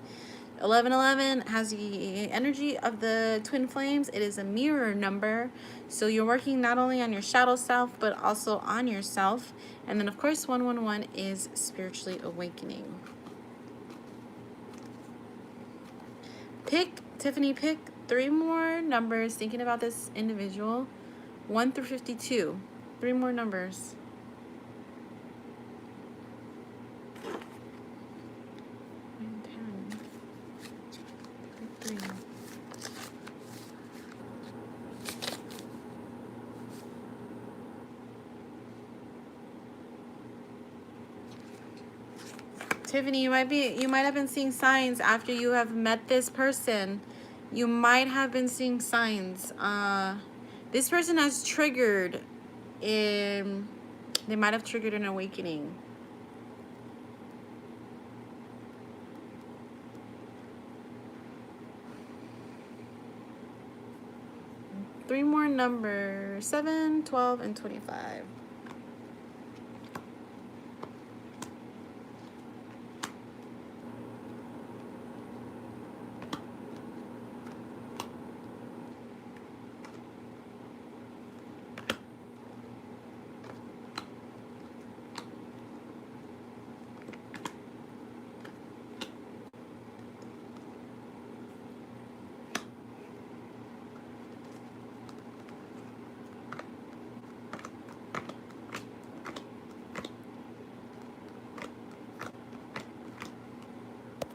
1111 has the energy of the twin flames. It is a mirror number. So you're working not only on your shadow self, but also on yourself. And then, of course, 111 is spiritually awakening. Tiffany, pick 3 more numbers thinking about this individual. 1 through 52. 3 more numbers. Tiffany, you might have been seeing signs after you have met this person. You might have been seeing signs. This person has triggered they might have triggered an awakening. Three more numbers, 7, 12, and 25.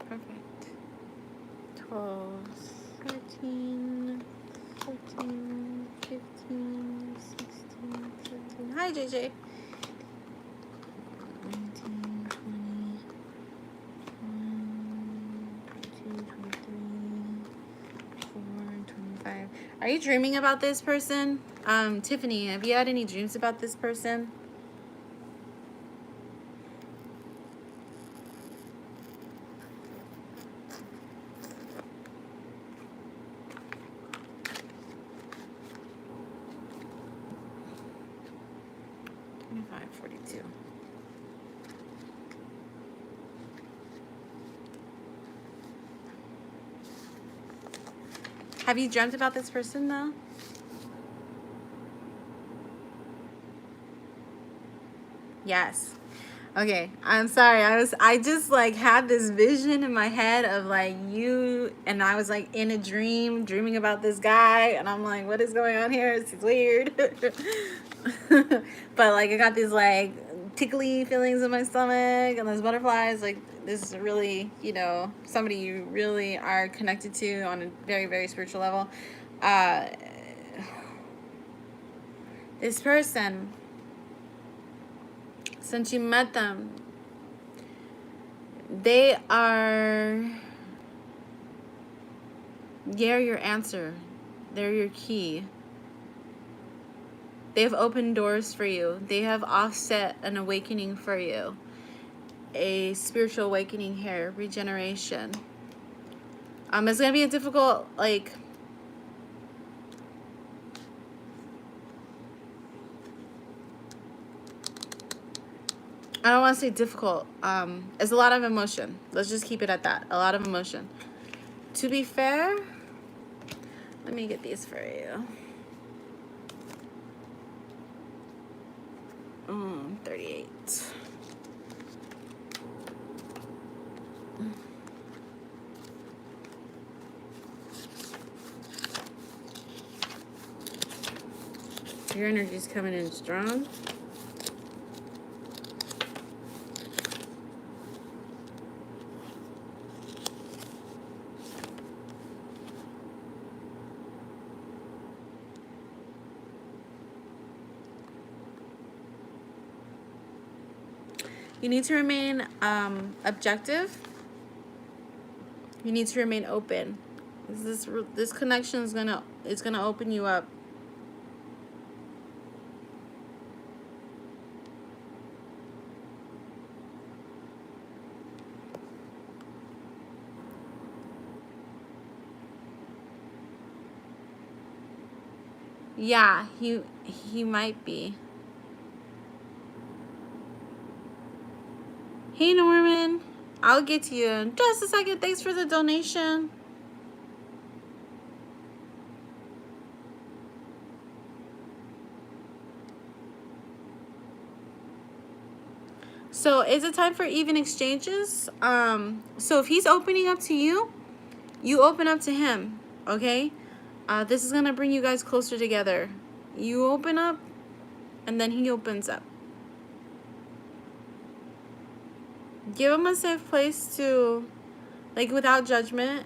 Perfect. 12, 13, 14, 15, 16, 17. Hi, JJ. 19, 20, 22, 23, 24, 25. Are you dreaming about this person? Tiffany, have you had any dreams about this person? Have you dreamt about this person though? Yes. Okay, I'm sorry. I just like had this vision in my head of like you, and I was like in a dreaming about this guy, and I'm like, what is going on here? This is weird. But like I got these like tickly feelings in my stomach and those butterflies. Like this is really, you know, somebody you really are connected to on a very, very spiritual level. This person, since you met them, they're your answer. They're your key. They have opened doors for you. They have offset an awakening for you. a spiritual awakening here, regeneration. It's gonna be a difficult, like, I don't want to say difficult. It's a lot of emotion. Let's just keep it at that. A lot of emotion. To be fair, let me get these for you. 38. Your energy's coming in strong. You need to remain objective. You need to remain open. This connection is gonna open you up. Yeah, he might be. Hey Norman, I'll get to you in just a second. Thanks for the donation. So is it time for even exchanges? So if he's opening up to you, you open up to him, okay? This is gonna bring you guys closer together. You open up, and then he opens up. Give him a safe place to, like, without judgment.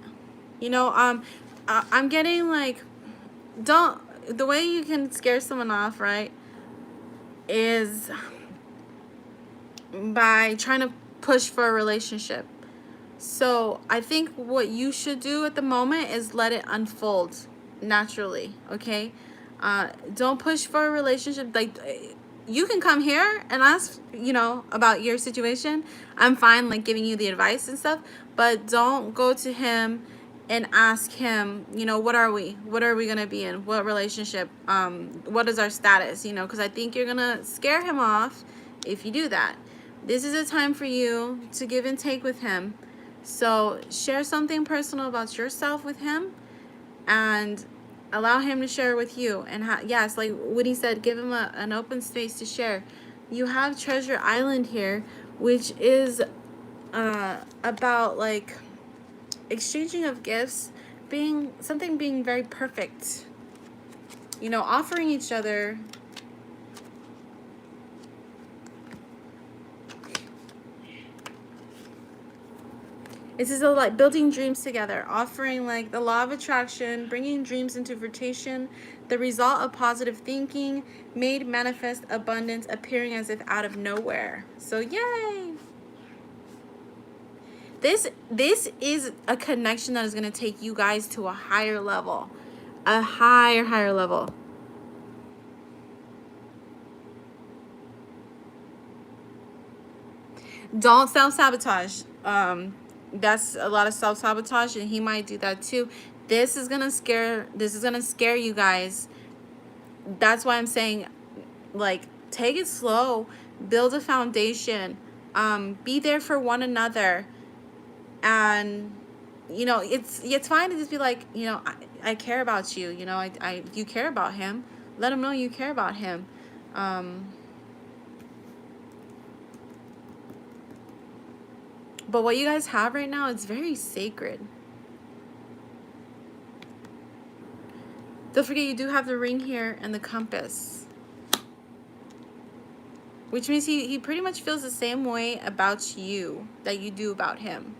You know, I'm getting, like, the way you can scare someone off, right, is by trying to push for a relationship. So I think what you should do at the moment is let it unfold naturally, okay? Don't push for a relationship. Like, you can come here and ask, about your situation. I'm fine, like, giving you the advice and stuff, but don't go to him and ask him, what are we gonna be in, what relationship, what is our status, because I think you're gonna scare him off if you do that. This is a time for you to give and take with him. So share something personal about yourself with him, and allow him to share with you. And yes, like Woody said, give him an open space to share. You have Treasure Island here, which is about, like, exchanging of gifts, being very perfect. Offering each other. This is like building dreams together, offering, like, the law of attraction, bringing dreams into fruition, the result of positive thinking, made manifest abundance, appearing as if out of nowhere. So yay! This is a connection that is going to take you guys to a higher level, a higher level. Don't self-sabotage. That's a lot of self-sabotage, and he might do that too. This is gonna scare you guys. That's why I'm saying, like, take it slow, build a foundation, be there for one another, and it's fine to just be like, I care about you. You care about him. Let him know you care about him. But what you guys have right now, it's very sacred. Don't forget, you do have the ring here and the compass. Which means he pretty much feels the same way about you that you do about him.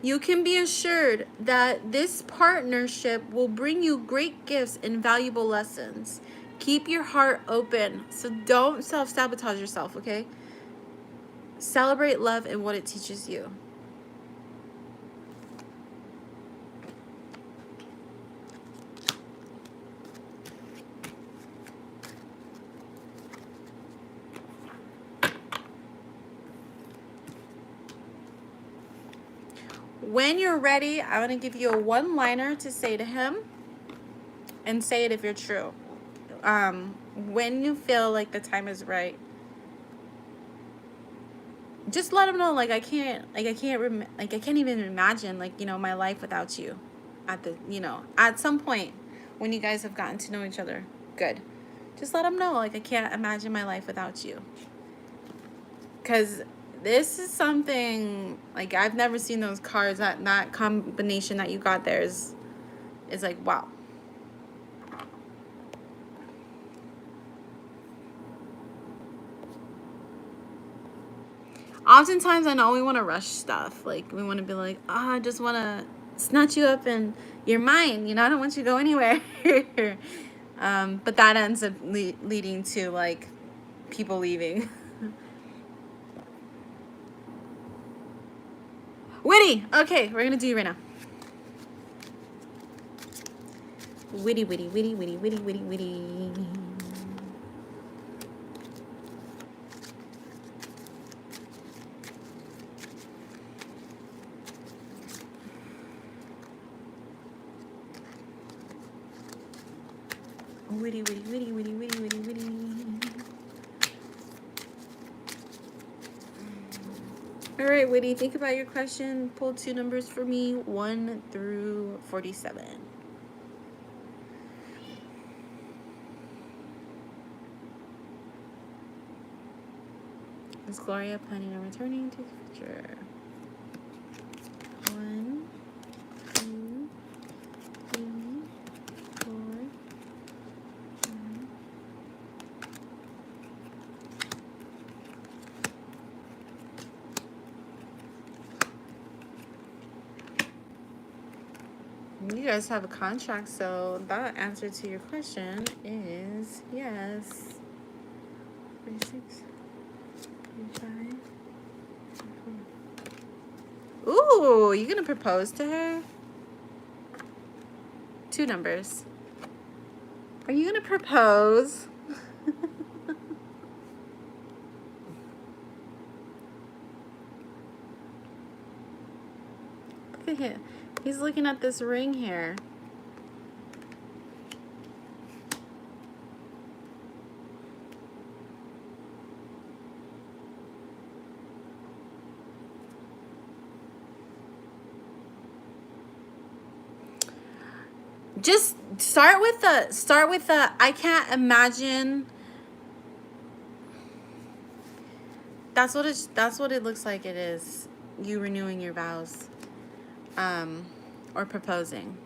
You can be assured that this partnership will bring you great gifts and valuable lessons. Keep your heart open. So don't self-sabotage yourself, okay? Celebrate love and what it teaches you. when you're ready, I want to give you a one-liner to say to him, and say it if you're true. When you feel like the time is right, just let him know, like, I can't even imagine, like, you know, my life without you. At the, you know, at some point when you guys have gotten to know each other good, just let him know, like, I can't imagine my life without you. Because this is something, like, I've never seen those cards. That combination that you got there is like, wow. Oftentimes, I know we want to rush stuff. Like, we want to be like, I just want to snatch you up and you're mine. You know, I don't want you to go anywhere. But that ends up leading to, like, people leaving. Witty. Okay, we're going to do you right now. Witty, witty, witty, witty, witty, witty, witty. Witty, witty, witty, witty, witty, witty, witty. All right, Witty, think about your question. Pull 2 numbers for me, 1 through 47. Is Gloria planning on returning to the future? 1, 2, 3, 4, 5. You guys have a contract, so that answer to your question is yes. 36, 35. Ooh, you gonna propose to her? 2 numbers. Are you gonna propose? Look at him. He's looking at this ring here. Just start with the I can't imagine. That's what it looks like it is. You renewing your vows. Or proposing.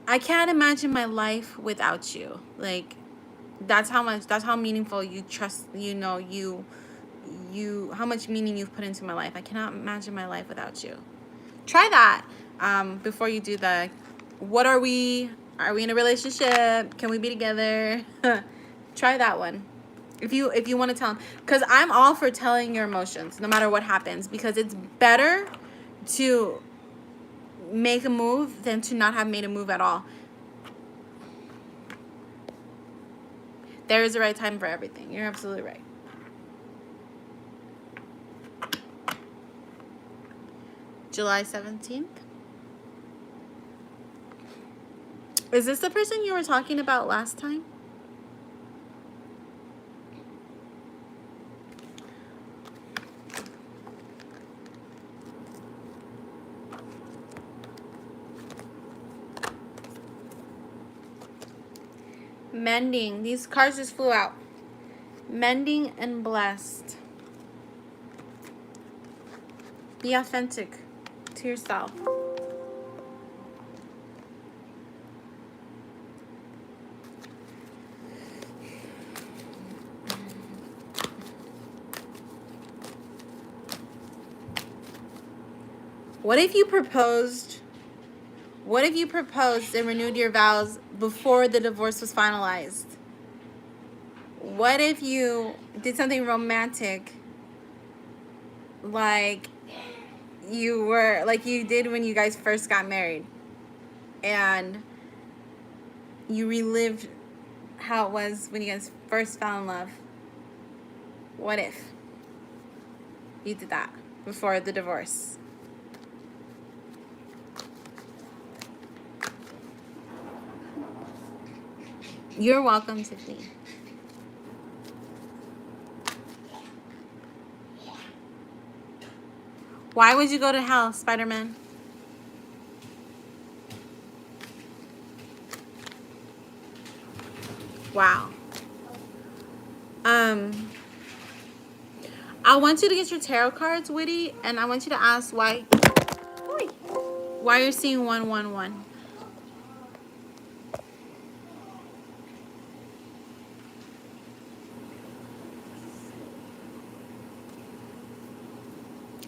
I can't imagine my life without you. Like, that's how meaningful you trust, you know, how much meaning you've put into my life. I cannot imagine my life without you. Try that before you do the, what are we in a relationship? Can we be together? Try that one. If you want to tell them, because I'm all for telling your emotions no matter what happens, because it's better to make a move than to not have made a move at all. There is a right time for everything. You're absolutely right. July 17th. Is this the person you were talking about last time? Mending. These cards just flew out. Mending and blessed. Be authentic to yourself. What if you proposed? What if you proposed and renewed your vows before the divorce was finalized? What if you did something romantic, like you did when you guys first got married, and you relived how it was when you guys first fell in love? What if you did that before the divorce? You're welcome, Tiffany. Why would you go to hell, Spider-Man? Wow. I want you to get your tarot cards, Witty, and I want you to ask why you're seeing 111.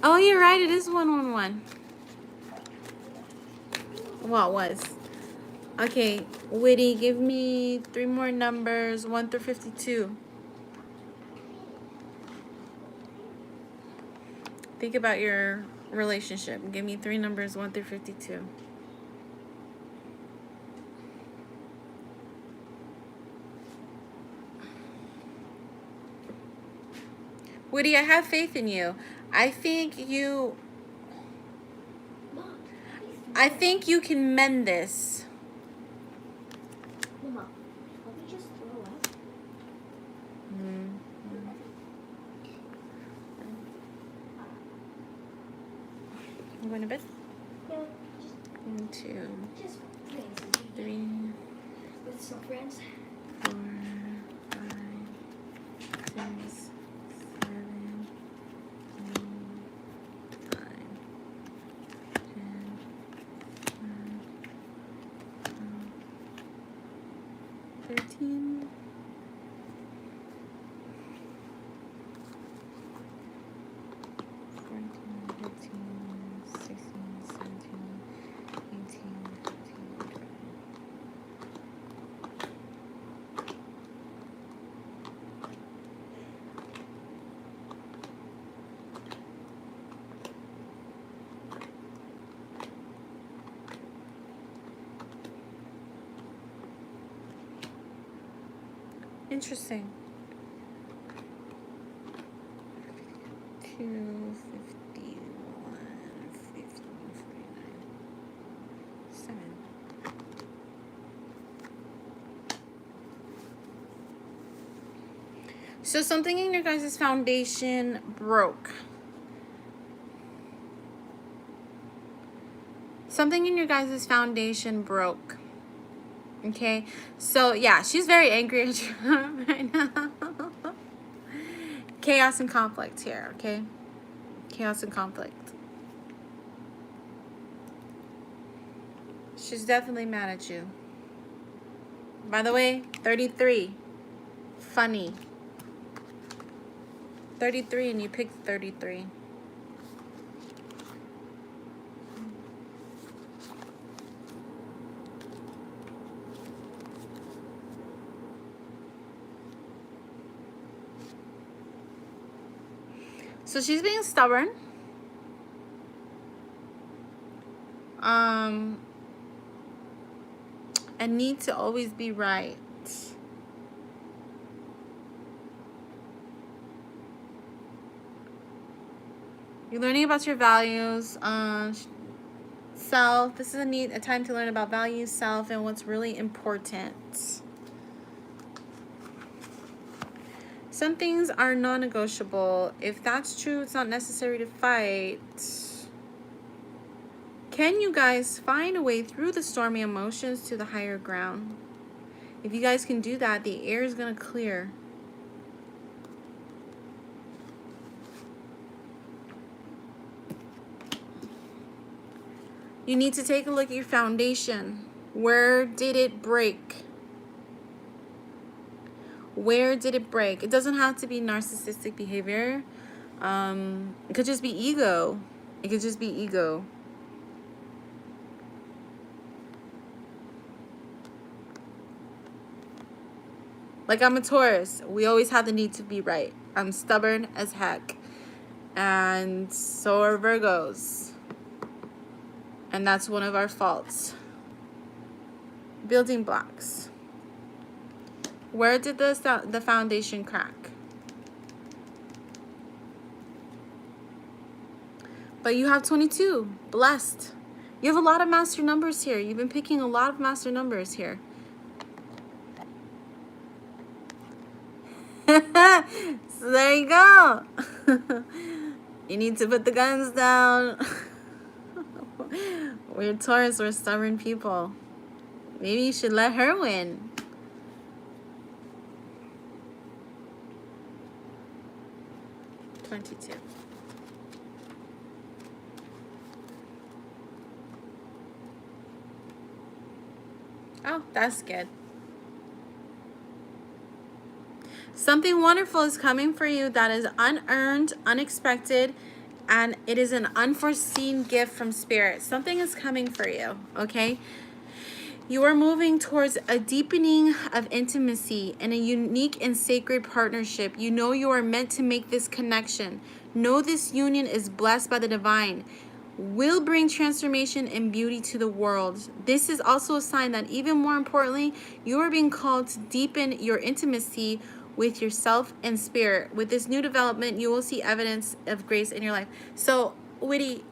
Oh, you're right. It is 111. Well, it was. Okay, Witty, give me 3 more numbers, 1 through 52. Think about your relationship. Give me 3 numbers, 1 through 52. Woody, I have faith in you. I think you can mend this. Mama, let me just throw up. You going to bed? Yeah, 1, 2, just playing some 3, with some friends. 4, 5, 6, 7, 8, 9, 10, 11, 13. 14, 15, 16, 17, 18, 19, 20. Interesting. 2, 51, 50, 49, 7. So something in your guys' foundation broke. Something in your guys' foundation broke. Okay? So, yeah, she's very angry at you right now. Chaos and conflict here, okay? Chaos and conflict. She's definitely mad at you. By the way, 33. Funny. 33 and you picked 33. So she's being stubborn. And need to always be right. You're learning about your values, self. This is a time to learn about values, self, and what's really important. Some things are non-negotiable. If that's true, it's not necessary to fight. Can you guys find a way through the stormy emotions to the higher ground? If you guys can do that, the air is going to clear. You need to take a look at your foundation. Where did it break? Where did it break? It doesn't have to be narcissistic behavior. It could just be ego. It could just be ego. Like, I'm a Taurus. We always have the need to be right. I'm stubborn as heck. And so are Virgos. And that's one of our faults. Building blocks. Where did the foundation crack? But you have 22. Blessed. You have a lot of master numbers here. You've been picking a lot of master numbers here. So there you go. You need to put the guns down. We're Taurus, we're stubborn people. Maybe you should let her win. $22. Oh, that's good. Something wonderful is coming for you that is unearned, unexpected, and it is an unforeseen gift from Spirit. Something is coming for you, okay? You are moving towards a deepening of intimacy and a unique and sacred partnership. You know you are meant to make this connection. Know this union is blessed by the divine. Will bring transformation and beauty to the world. This is also a sign that, even more importantly, you are being called to deepen your intimacy with yourself and spirit. With this new development, you will see evidence of grace in your life. So, Witty,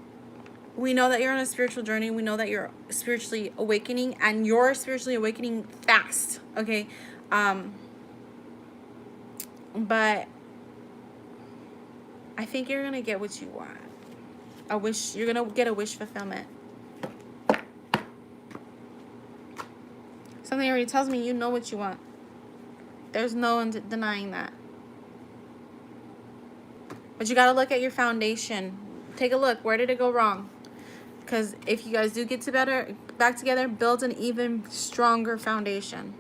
we know that you're on a spiritual journey. We know that you're spiritually awakening, and you're spiritually awakening fast, okay? But I think you're going to get what you want. You're going to get a wish fulfillment. Something already tells me you know what you want. There's no one denying that. But you got to look at your foundation. Take a look. Where did it go wrong? Because if you guys do get back together, build an even stronger foundation.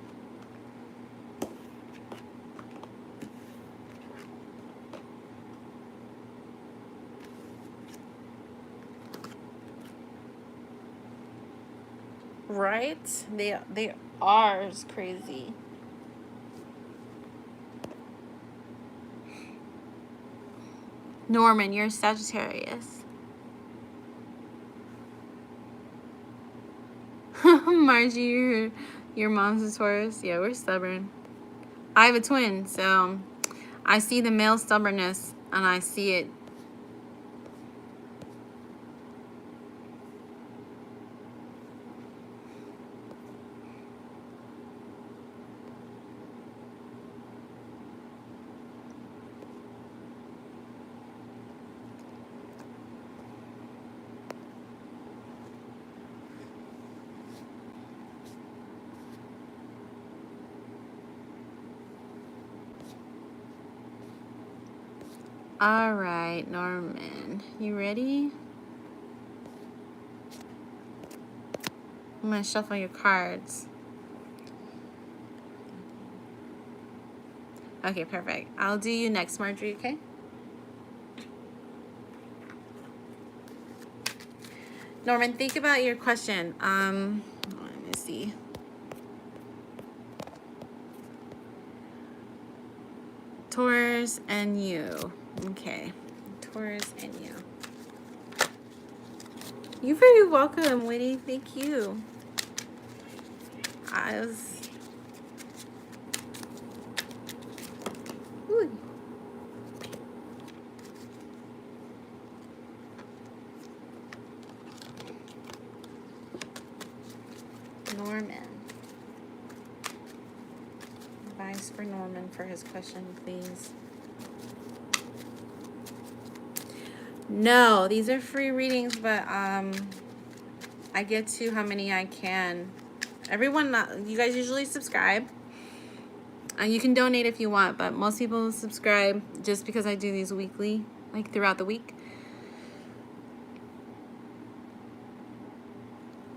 Right? They are crazy. Norman, you're Sagittarius. Margie, your mom's a Taurus. Yeah, we're stubborn. I have a twin, so I see the male stubbornness, and I see it. All right, Norman, you ready? I'm going to shuffle your cards. Okay, perfect. I'll do you next, Marjorie, okay? Norman, think about your question. Let me see. Taurus and you. Okay. Taurus and you. You're very welcome, Witty. Thank you. Ooh. Norman. Advice for Norman for his question, please. No, these are free readings, but I get to how many I can. Everyone, you guys usually subscribe. And you can donate if you want, but most people subscribe just because I do these weekly, like throughout the week.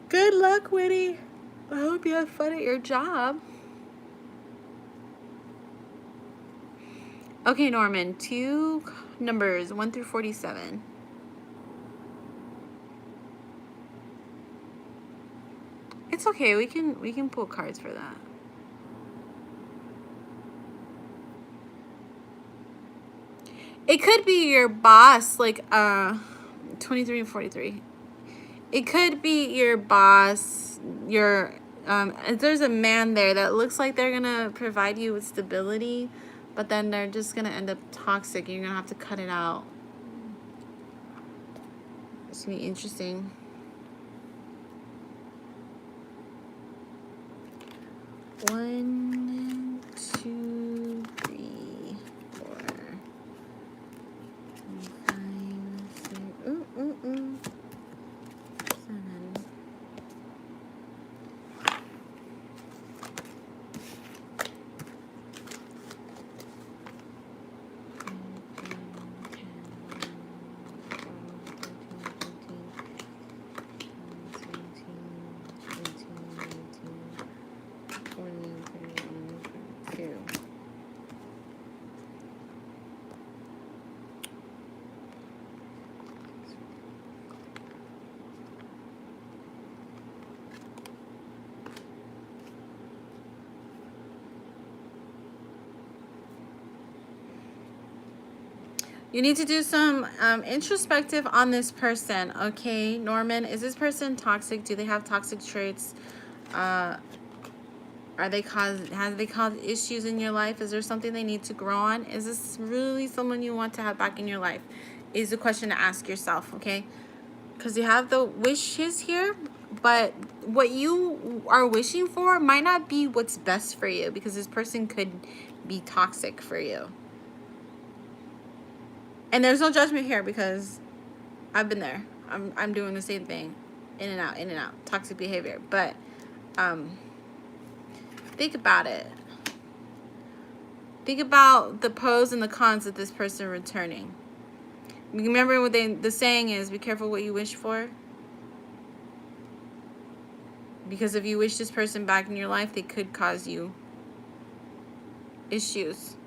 Good luck, Witty. I hope you have fun at your job. Okay, Norman, 2 numbers, 1 through 47. It's okay. We can pull cards for that. It could be your boss, like 23 and 43. It could be your boss, there's a man there that looks like they're going to provide you with stability, but then they're just going to end up toxic. You're going to have to cut it out. It's going to be interesting. One, 2, 3. You need to do some introspective on this person, okay? Norman, is this person toxic? Do they have toxic traits? Have they caused issues in your life? Is there something they need to grow on? Is this really someone you want to have back in your life? Is the question to ask yourself, okay? Because you have the wishes here, but what you are wishing for might not be what's best for you, because this person could be toxic for you. And there's no judgment here, because I've been there. I'm doing the same thing. In and out. Toxic behavior. But think about it. Think about the pros and the cons of this person returning. Remember what the saying is, be careful what you wish for. Because if you wish this person back in your life, they could cause you issues.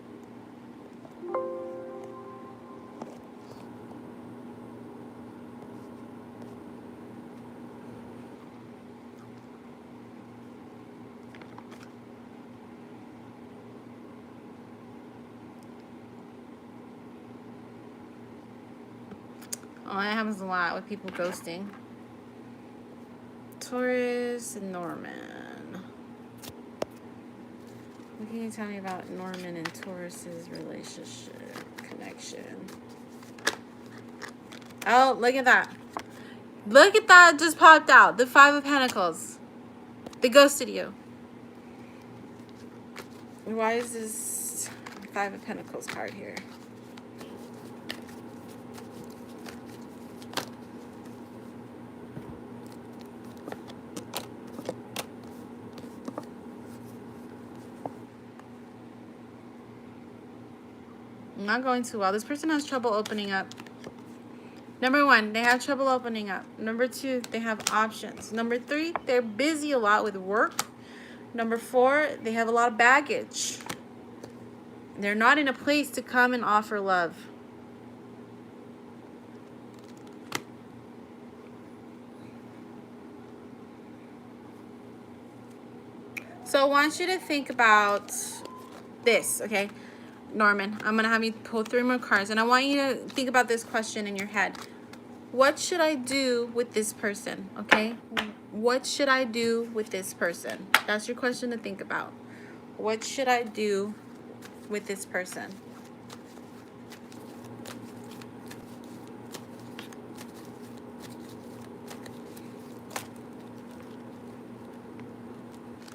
Oh, that happens a lot with people ghosting. Taurus and Norman. What can you tell me about Norman and Taurus's relationship connection? Oh, look at that. Look at that, just popped out. The Five of Pentacles. They ghosted you. Why is this Five of Pentacles card here? Not going too well. This person has trouble opening up. Number 1, they have trouble opening up. Number 2, they have options. Number 3, they're busy a lot with work. Number 4, they have a lot of baggage. They're not in a place to come and offer love. So I want you to think about this, okay? Norman, I'm going to have you pull 3 more cards, and I want you to think about this question in your head. What should I do with this person, okay? What should I do with this person? That's your question to think about. What should I do with this person?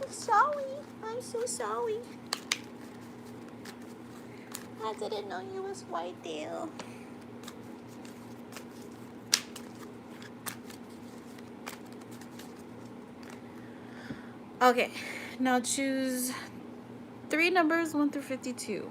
I'm sorry. I'm so sorry. I didn't know you was white there. Okay, now choose 3 numbers 1 through 52.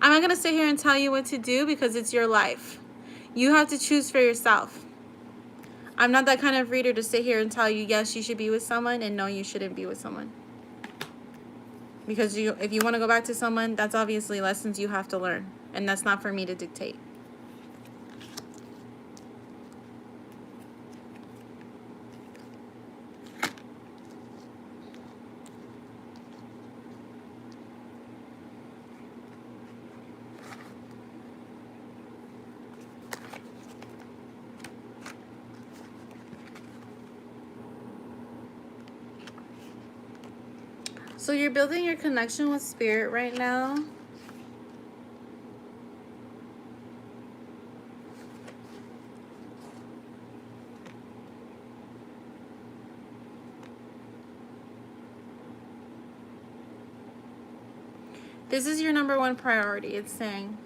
I'm not going to sit here and tell you what to do because it's your life. You have to choose for yourself. I'm not that kind of reader to sit here and tell you, yes, you should be with someone, and no, you shouldn't be with someone. Because if you want to go back to someone, that's obviously lessons you have to learn. And that's not for me to dictate. So you're building your connection with spirit right now. This is your number 1 priority. It's saying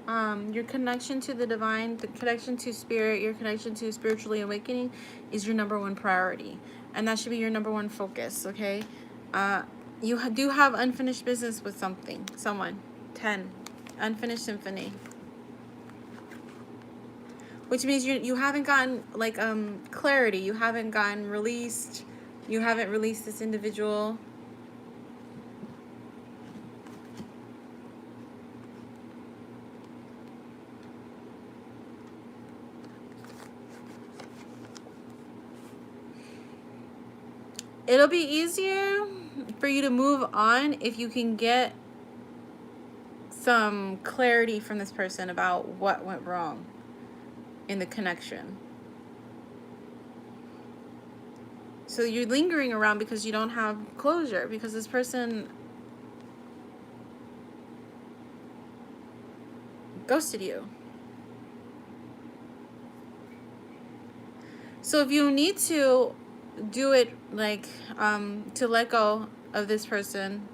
your connection to the divine, the connection to spirit, your connection to spiritually awakening is your number 1 priority. And that should be your number 1 focus, okay? You do have unfinished business with someone. 10. Unfinished symphony. Which means you haven't gotten, like, clarity. You haven't gotten released. You haven't released this individual. it'll be easier for you to move on if you can get some clarity from this person about what went wrong in the connection. So you're lingering around because you don't have closure, because this person ghosted you. So if you need to do it, like, to let go of this person,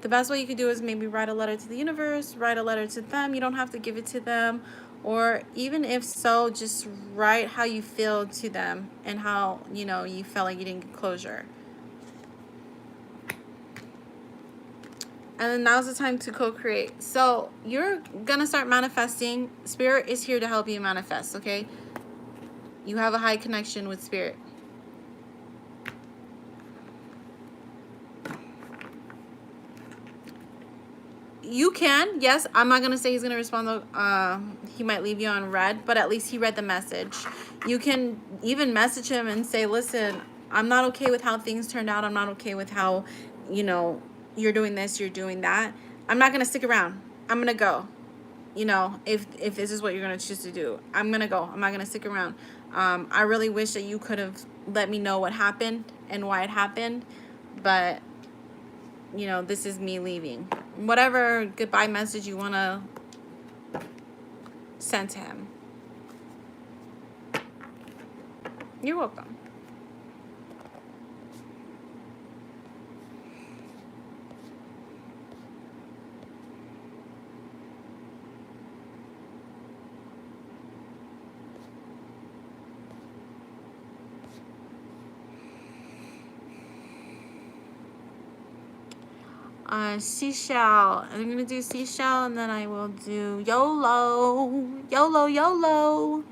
the best way you could do is maybe write a letter to the universe, write a letter to them. You don't have to give it to them. Or even if so, just write how you feel to them and how, you know, you felt like you didn't get closure. And then now's the time to co-create. So you're going to start manifesting. Spirit is here to help you manifest, okay? You have a high connection with Spirit. You can, yes. I'm not going to say he's going to respond. He might leave you on red, but at least he read the message. You can even message him and say, listen, I'm not okay with how things turned out. I'm not okay with how, you know, you're doing this, you're doing that. I'm not going to stick around. I'm going to go. You know, if this is what you're going to choose to do, I'm going to go. I'm not going to stick around. I really wish that you could have let me know what happened and why it happened, but, you know, this is me leaving. Whatever goodbye message you want to send to him. You're welcome. Seashell. I'm going to do Seashell, and then I will do YOLO. YOLO, YOLO.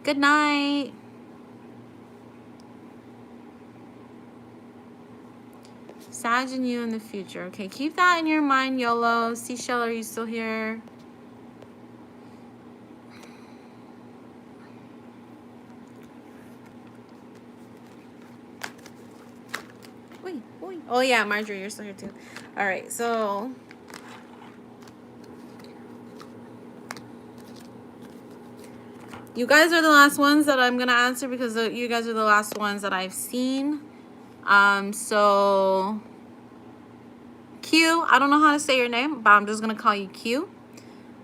Good night. Sag and you in the future. Okay, keep that in your mind, YOLO. Seashell, are you still here? Wait. Oh, yeah, Marjorie, you're still here, too. All right, so you guys are the last ones that I'm going to answer because you guys are the last ones that I've seen. So Q, I don't know how to say your name, but I'm just going to call you Q.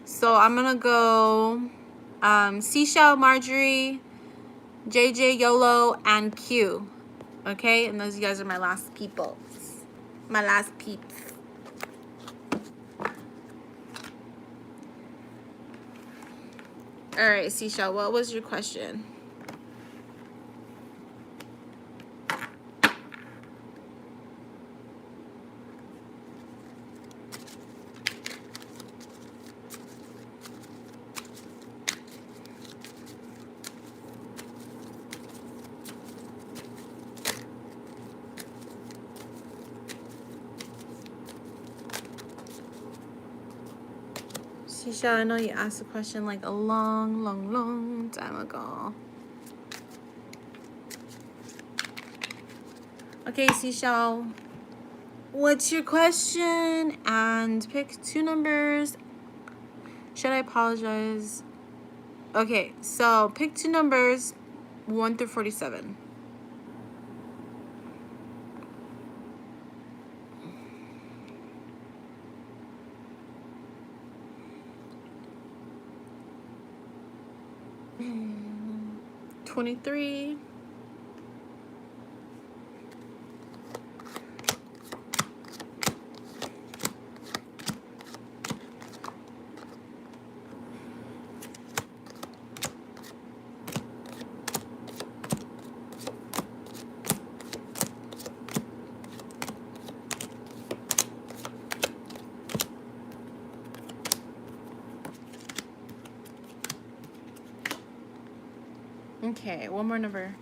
So I'm going to go Seashell, Marjorie, JJ, YOLO, and Q. Okay? And those you guys are my last people. My last peeps. All right, Seashell, what was your question? Seashell, I know you asked a question like a long time ago. Okay, Seashell, what's your question? And pick two numbers. Should I apologize? Okay, so pick two numbers, 1 through 47. Mm, 23. 2. Okay, one more number.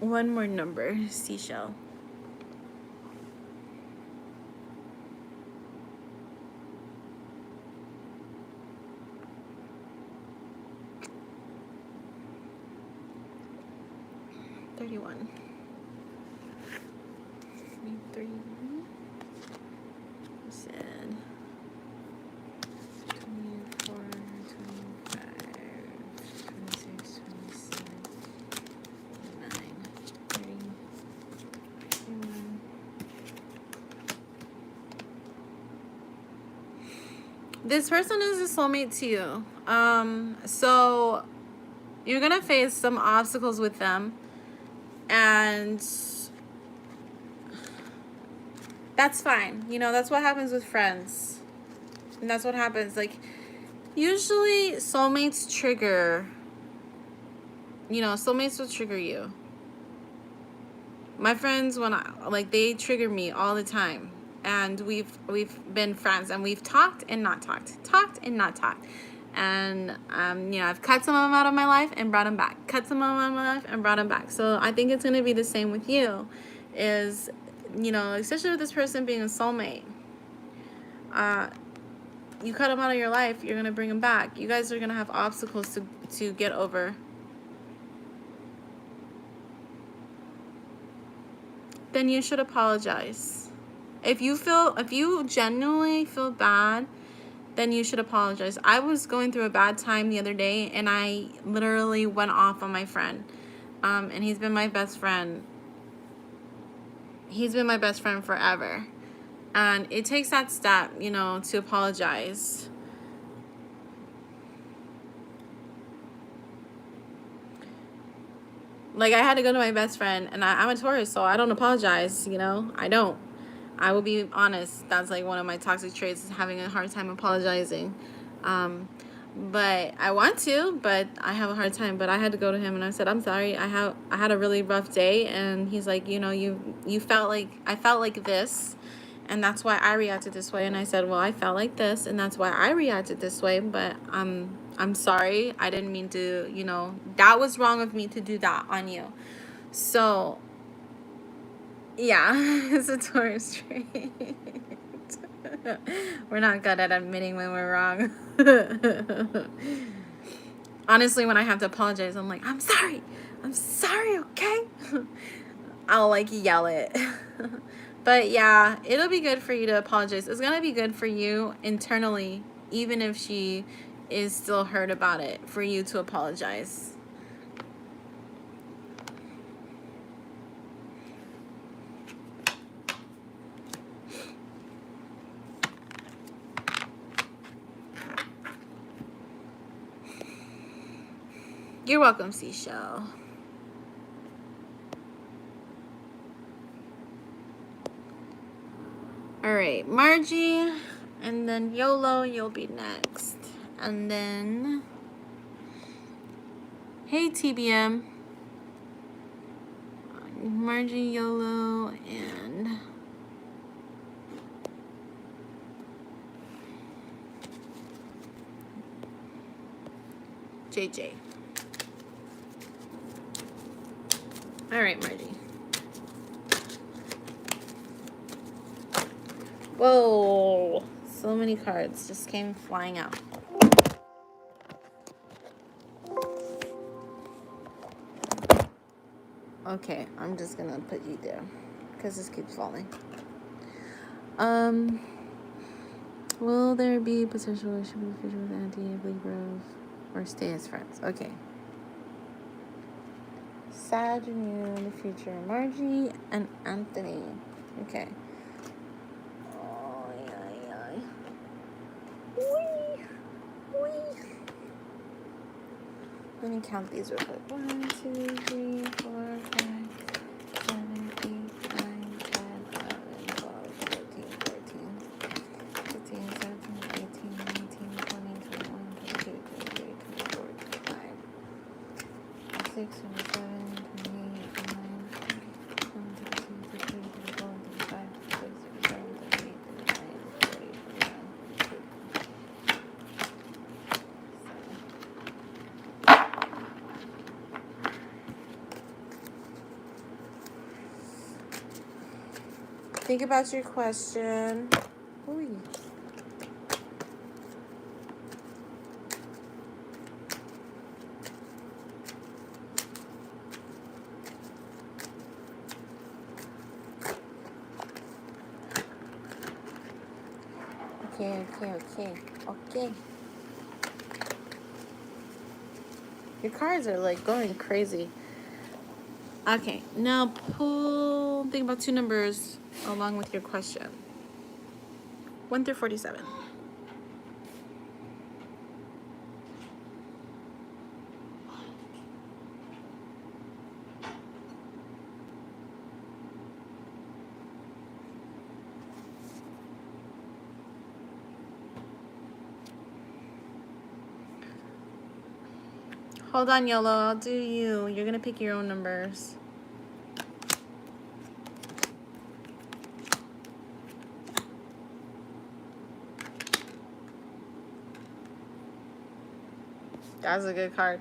One more number, seashell. $31. Three. Said 24, 25, 26, 27, 29, 30, 31. This person is a soulmate to you. So you're gonna face some obstacles with them, and that's fine. You know, that's what happens with friends. And that's what happens. Like, usually soulmates trigger, soulmates will trigger you. My friends, they trigger me all the time. And we've been friends, and we've talked and not talked. And, I've cut some of them out of my life and brought them back. Cut some of them out of my life and brought them back. So I think it's going to be the same with you. Is, especially with this person being a soulmate. You cut them out of your life, you're going to bring them back. You guys are going to have obstacles to get over. Then you should apologize. If you genuinely feel bad, then you should apologize. I was going through a bad time the other day, and I literally went off on my friend. And he's been my best friend. He's been my best friend forever. And it takes that step, to apologize. Like, I had to go to my best friend, and I'm a Taurus, so I don't apologize, I don't. I will be honest. That's like one of my toxic traits, is having a hard time apologizing. But I want to, but I have a hard time. But I had to go to him, and I said, I'm sorry. I had a really rough day. And he's like, you felt like, I felt like this, and that's why I reacted this way. And I said, well, I felt like this, and that's why I reacted this way. But I'm sorry. I didn't mean to, that was wrong of me to do that on you. So, yeah, it's a Taurus trait. We're not good at admitting when we're wrong. Honestly, when I have to apologize, I'm like, I'm sorry, okay? I'll like yell it. But yeah, it'll be good for you to apologize. It's gonna be good for you internally, even if she is still hurt about it, for you to apologize. You're welcome, Seashell. All right, Margie, and then YOLO, you'll be next. And then, hey, TBM. Margie, YOLO, and JJ. All right, Margie. Whoa, so many cards just came flying out. Okay, I'm just gonna put you there because this keeps falling. Will there be potential relationship in the future with Auntie of Libra or stay as friends? Okay. Sag and you in the future. Margie and Anthony. Okay. Oh, yeah. Wee. Let me count these real quick. 1, 2, 3, 4, 5, 7, 8, 9, 10, 11, 12, 13, 14, 15, 17, 18, 19, 20, 21, 22, 23, 24, 25, 26, 27, 28, 29, 30, 31, 32, 33, 34, 35, 36, 37, 38, 39, 40, 41, 42. Think about your question. Ooh. Okay. Your cards are like going crazy. Okay, now think about two numbers along with your question. 1 through 47. Hold on, YOLO. I'll do you. You're going to pick your own numbers. That's a good card.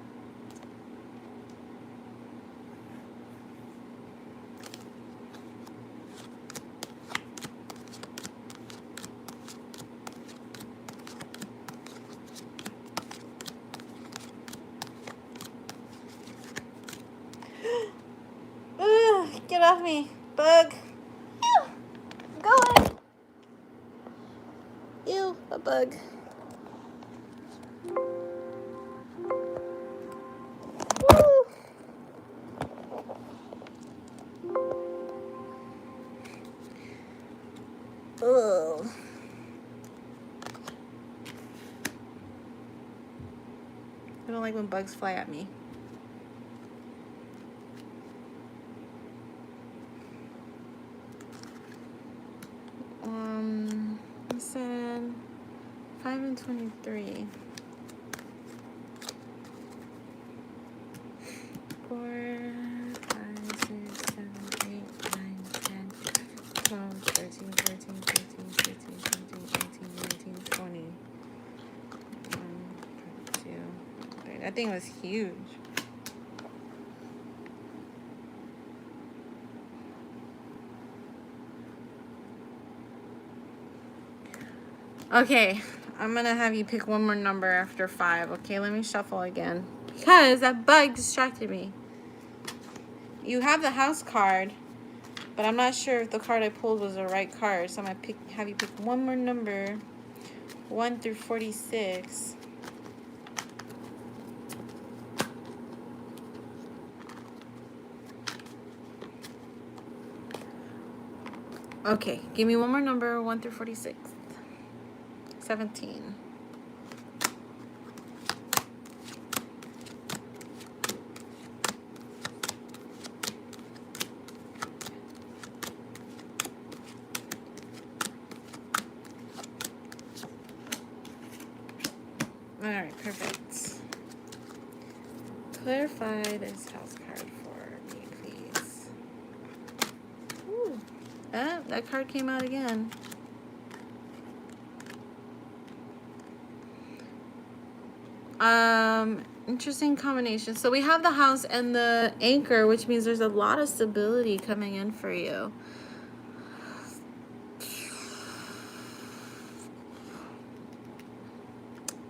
Get off me, bug. Ew. Go away. Ew, a bug. Woo. Ugh. I don't like when bugs fly at me. I said 5 and 23. 4, 5, 6, 7, 8, 9, 10, 12, 13, 14, 15, 16, 17, 18, 19, 20. 1, 2, 3. That thing was huge. Okay, I'm gonna have you pick one more number after 5. Okay, let me shuffle again. Because that bug distracted me. You have the house card, but I'm not sure if the card I pulled was the right card. So I'm gonna have you pick one more number, 1 through 46. Okay, give me one more number, 1 through 46. 17. All right, perfect. Clarify this house card for me, please. Ooh. That card came out again. Interesting combination. So we have the house and the anchor, which means there's a lot of stability coming in for you.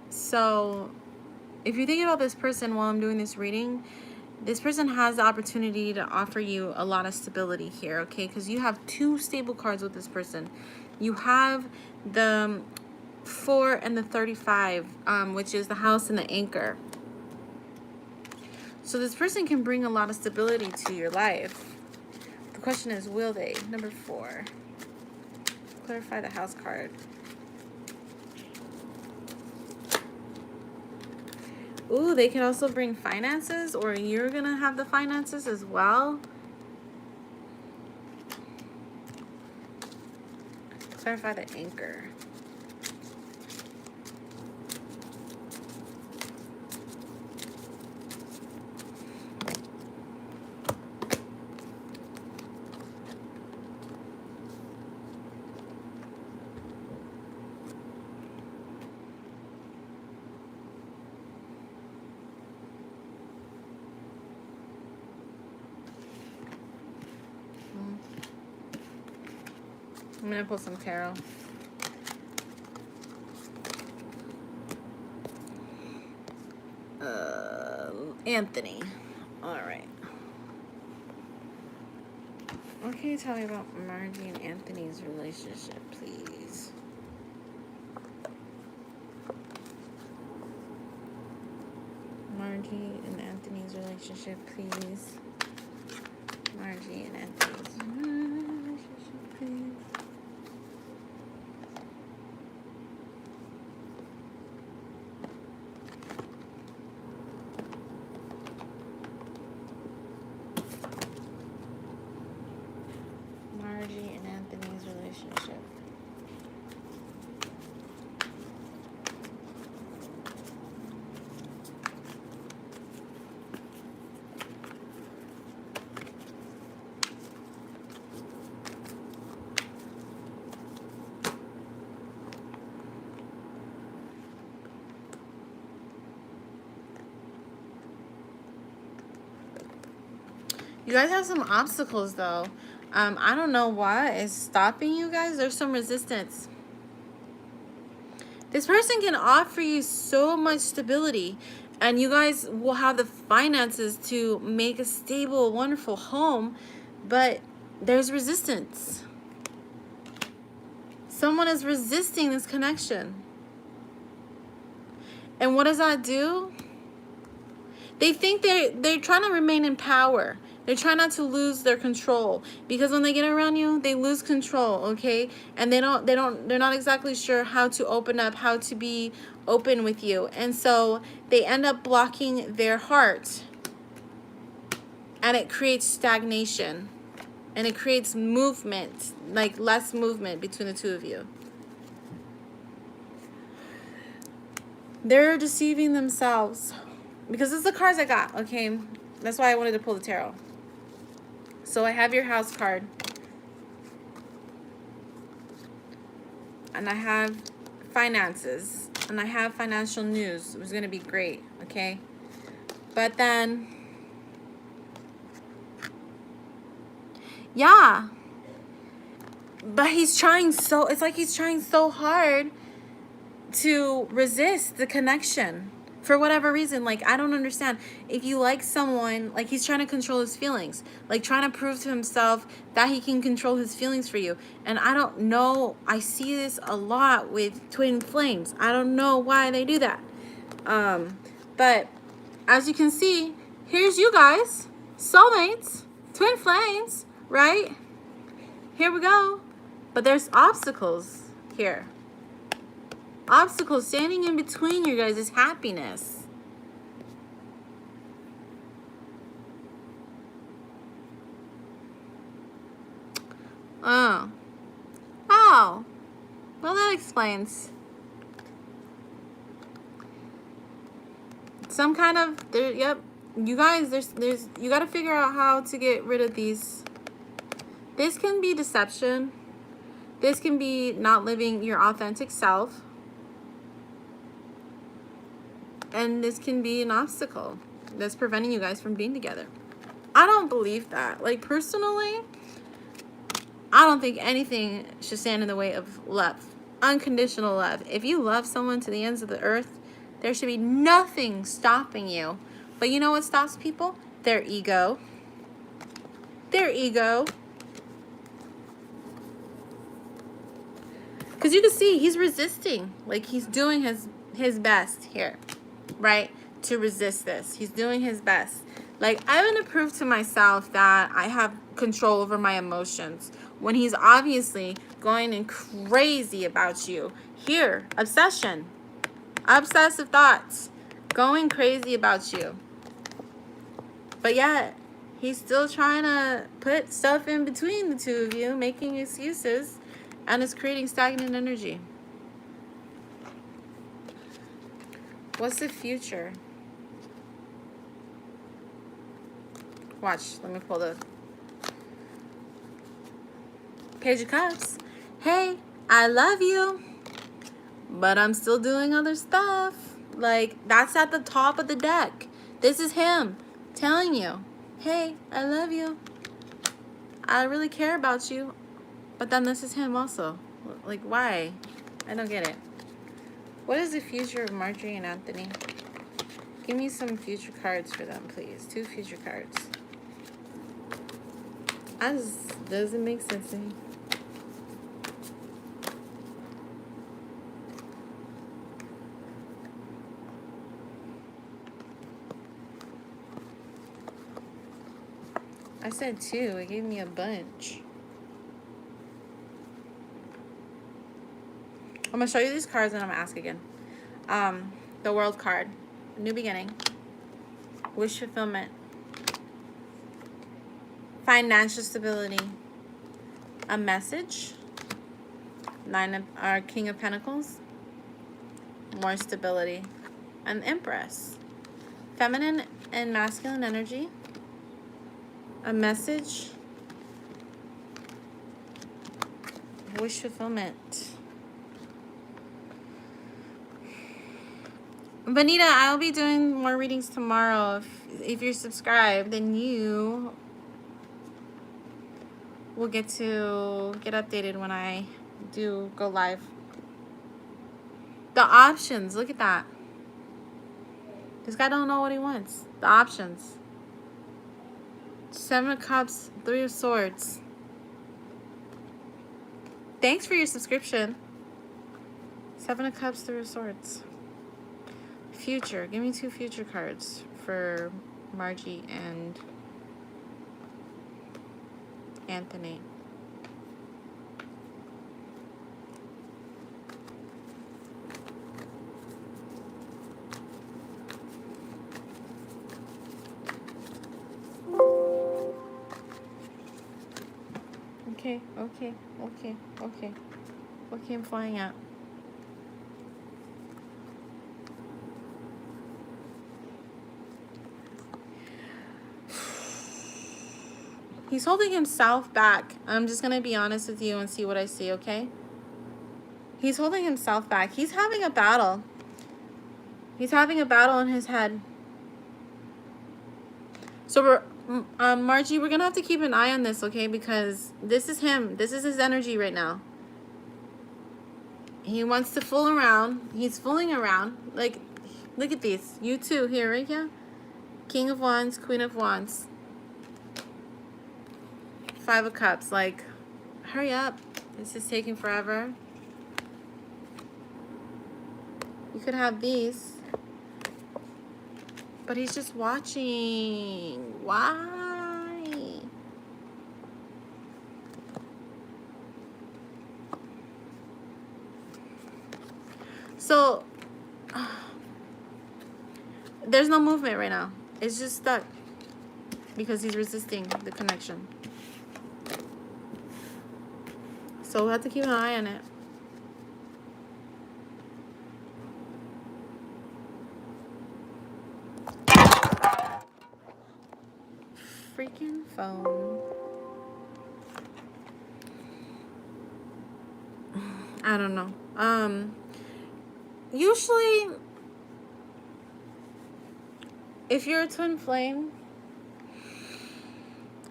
So if you think about this person while I'm doing this reading, this person has the opportunity to offer you a lot of stability here, okay? Because you have two stable cards with this person. You have the 4 and the 35, which is the house and the anchor. So this person can bring a lot of stability to your life. The question is, will they? Number 4. Clarify the house card. Ooh, they can also bring finances, or you're going to have the finances as well. Clarify the anchor. I'm gonna pull some tarot. Anthony. All right. What can you tell me about Margie and Anthony's relationship, please? Margie and Anthony's relationship, please. Margie and Anthony's relationship, please. Margie and Anthony's relationship. You guys have some obstacles though. I don't know what is stopping you guys. There's some resistance. This person can offer you so much stability, and you guys will have the finances to make a stable, wonderful home, but there's resistance. Someone is resisting this connection. And what does that do? They think they're trying to remain in power. They're trying not to lose their control, because when they get around you, they lose control, okay? And they're not exactly sure how to open up, how to be open with you. And so they end up blocking their heart. And it creates stagnation. And it creates movement, like less movement between the two of you. They're deceiving themselves. Because this is the cards I got, okay? That's why I wanted to pull the tarot. So I have your house card. And I have finances. And I have financial news. It was going to be great, okay? But then, yeah. But he's trying so, it's like he's trying so hard to resist the connection. For whatever reason, like, I don't understand. If you like someone, like, he's trying to control his feelings. Like, trying to prove to himself that he can control his feelings for you. And I don't know. I see this a lot with twin flames. I don't know why they do that. But as you can see, here's you guys. Soulmates. Twin flames. Right? Here we go. But there's obstacles here. Obstacles standing in between you guys' happiness. Oh. Well, that explains. Some kind of, yep. You guys, you got to figure out how to get rid of these. This can be deception. This can be not living your authentic self. And this can be an obstacle that's preventing you guys from being together. I don't believe that. Like, personally, I don't think anything should stand in the way of love. Unconditional love. If you love someone to the ends of the earth, there should be nothing stopping you. But you know what stops people? Their ego. Their ego. Because you can see he's resisting. Like, he's doing his best here. Right? To resist this. He's doing his best. Like, I'm going to prove to myself that I have control over my emotions. When he's obviously going in crazy about you. Here, obsession. Obsessive thoughts. Going crazy about you. But yet, he's still trying to put stuff in between the two of you. Making excuses. And it's creating stagnant energy. What's the future? Watch. Let me pull the Page of Cups. Hey, I love you, but I'm still doing other stuff. Like, that's at the top of the deck. This is him telling you, hey, I love you. I really care about you, But then this is him also. Like, why? I don't get it. What is the future of Marjorie and Anthony? Give me some future cards for them, please. 2 future cards. That just doesn't make sense to me. I said 2. It gave me a bunch. I'm going to show you these cards and I'm going to ask again. The World card. New beginning. Wish fulfillment. Financial stability. A message. King of Pentacles. More stability. An Empress. Feminine and masculine energy. A message. Wish fulfillment. Benita, I'll be doing more readings tomorrow. If you're subscribed, then you will get to get updated when I do go live. The options, look at that. This guy don't know what he wants. The options. 7 of Cups, 3 of Swords. Thanks for your subscription. 7 of Cups, 3 of Swords. Future. Give me 2 future cards for Margie and Anthony. Okay. What came flying out? He's holding himself back. I'm just going to be honest with you and see what I see, okay? He's holding himself back. He's having a battle. He's having a battle in his head. So, Margie, we're going to have to keep an eye on this, okay? Because this is him. This is his energy right now. He wants to fool around. He's fooling around. Like, look at these. You too. Here, right here. King of Wands, Queen of Wands. 5 of Cups. Like, hurry up. This is taking forever. You could have these. But he's just watching. Why? So, there's no movement right now. It's just stuck. Because he's resisting the connection. So we'll have to keep an eye on it. Freaking phone. I don't know. Usually, if you're a twin flame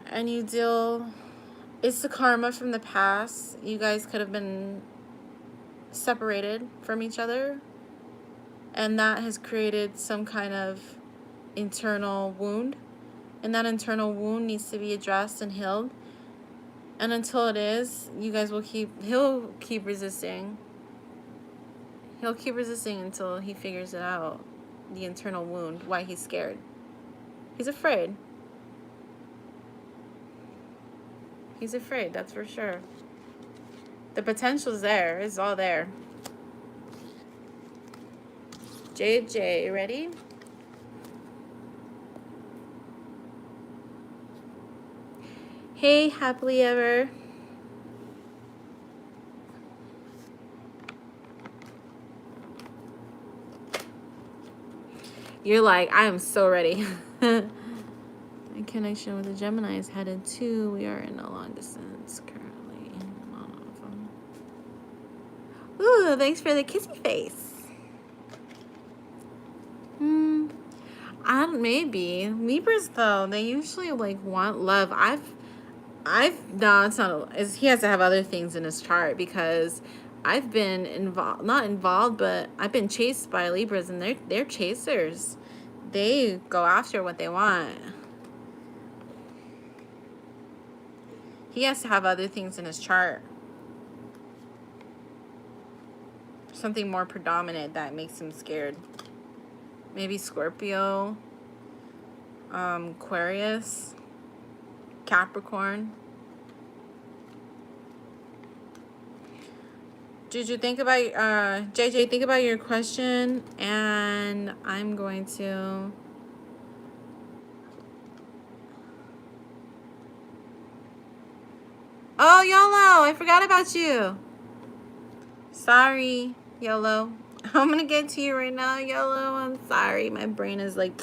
and you deal, it's the karma from the past. You guys could have been separated from each other, and that has created some kind of internal wound, and that internal wound needs to be addressed and healed. And until it is, you guys will he'll keep resisting. He'll keep resisting until he figures it out, the internal wound, why he's scared. He's afraid. He's afraid, that's for sure. The potential's there. It's all there. JJ, ready? Hey, happily ever. You're like, I am so ready. My connection with the Gemini is headed to. We are in a long distance currently. None of them. Ooh, thanks for the kissy face. Maybe Libras though, they usually like want love. No, it's not. He has to have other things in his chart because I've been involved, not involved, but I've been chased by Libras, and they're chasers. They go after what they want. He has to have other things in his chart. Something more predominant that makes him scared. Maybe Scorpio, Aquarius, Capricorn. Juju, JJ, think about your question, and I'm going to. Oh, YOLO, I forgot about you. Sorry, YOLO. I'm gonna get to you right now, YOLO. I'm sorry, my brain is like.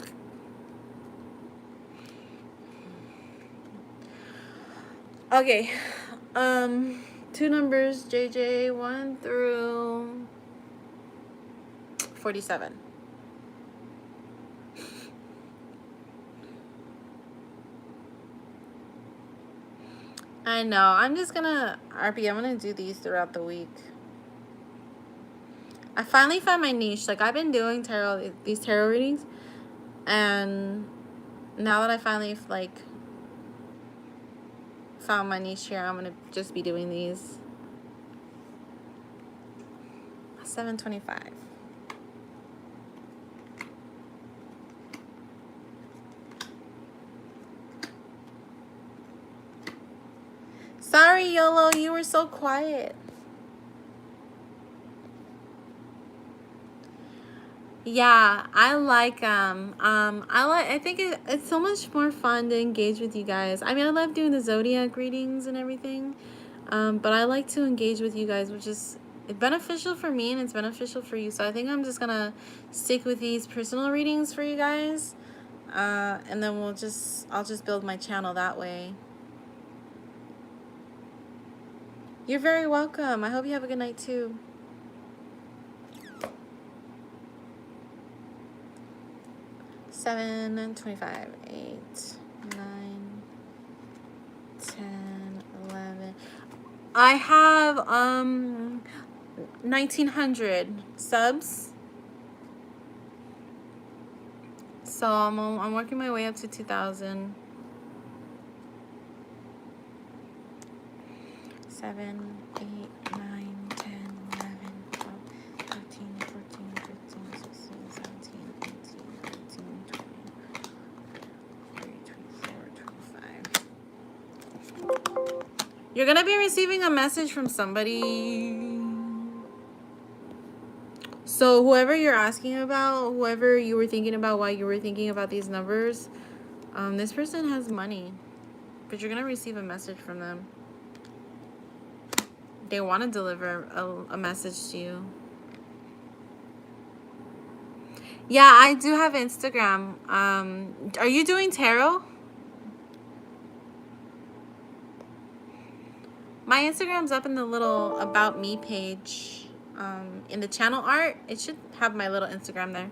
Okay, 2 numbers, JJ, 1 through 47. I know. I'm just gonna, RP, I'm gonna do these throughout the week. I finally found my niche. Like, I've been doing these tarot readings, and now that I finally, like, found my niche here, I'm gonna just be doing these. 725. Sorry, YOLO, you were so quiet. Yeah, I think it's so much more fun to engage with you guys. I mean, I love doing the zodiac readings and everything, but I like to engage with you guys, which is beneficial for me and it's beneficial for you. So I think I'm just gonna stick with these personal readings for you guys, and then I'll just build my channel that way. You're very welcome. I hope you have a good night too. 7, 25, 8, 9, 10, 11. I have 1,900 subs. So I'm working my way up to 2,000. 7, 8, 9, 10, 11, 12, 13, 14, 15, 16, 17, 18, 19, 20, 23, 24, 25. You're gonna be receiving a message from somebody. So whoever you're asking about, whoever you were thinking about while you were thinking about these numbers, this person has money, but you're gonna receive a message from them. They want to deliver a message to you. Yeah, I do have Instagram. Are you doing tarot? My Instagram's up in the little About Me page. In the channel art, it should have my little Instagram there.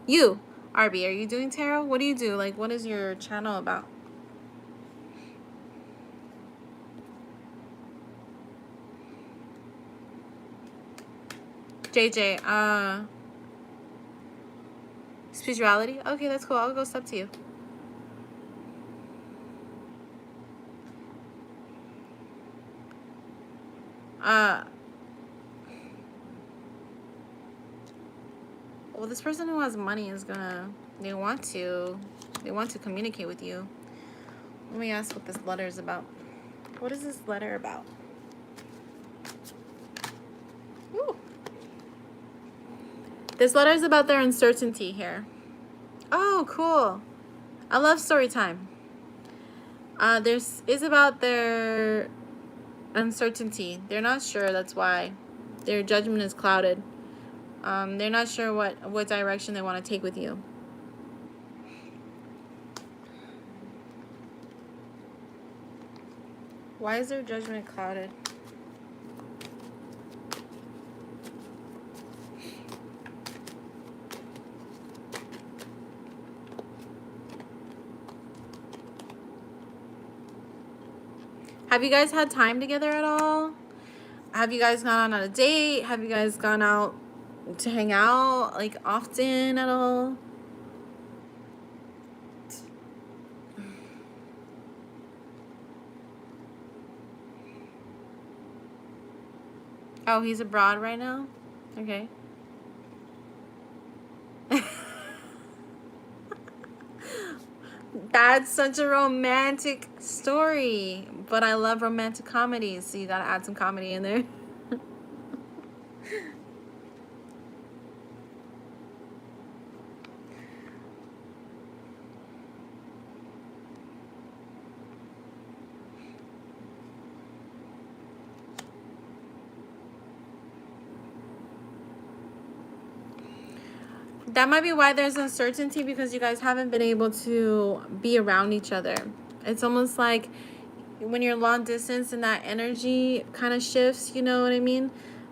You, RB, are you doing tarot? What do you do? Like, what is your channel about? JJ, spirituality? Okay, that's cool. I'll go sub to you. Well, this person who has money is gonna, they want to communicate with you. Let me ask what this letter is about. What is this letter about? Ooh. This letter is about their uncertainty here. Oh, cool. I love story time. Is about their uncertainty. They're not sure, that's why. Their judgment is clouded. They're not sure what direction they want to take with you. Why is their judgment clouded? Have you guys had time together at all? Have you guys gone on a date? Have you guys gone out to hang out like often at all? Oh, he's abroad right now? Okay. That's such a romantic story. But I love romantic comedies, so you gotta add some comedy in there. That might be why there's uncertainty, because you guys haven't been able to be around each other. It's almost like when you're long distance and that energy kind of shifts, you know what I mean?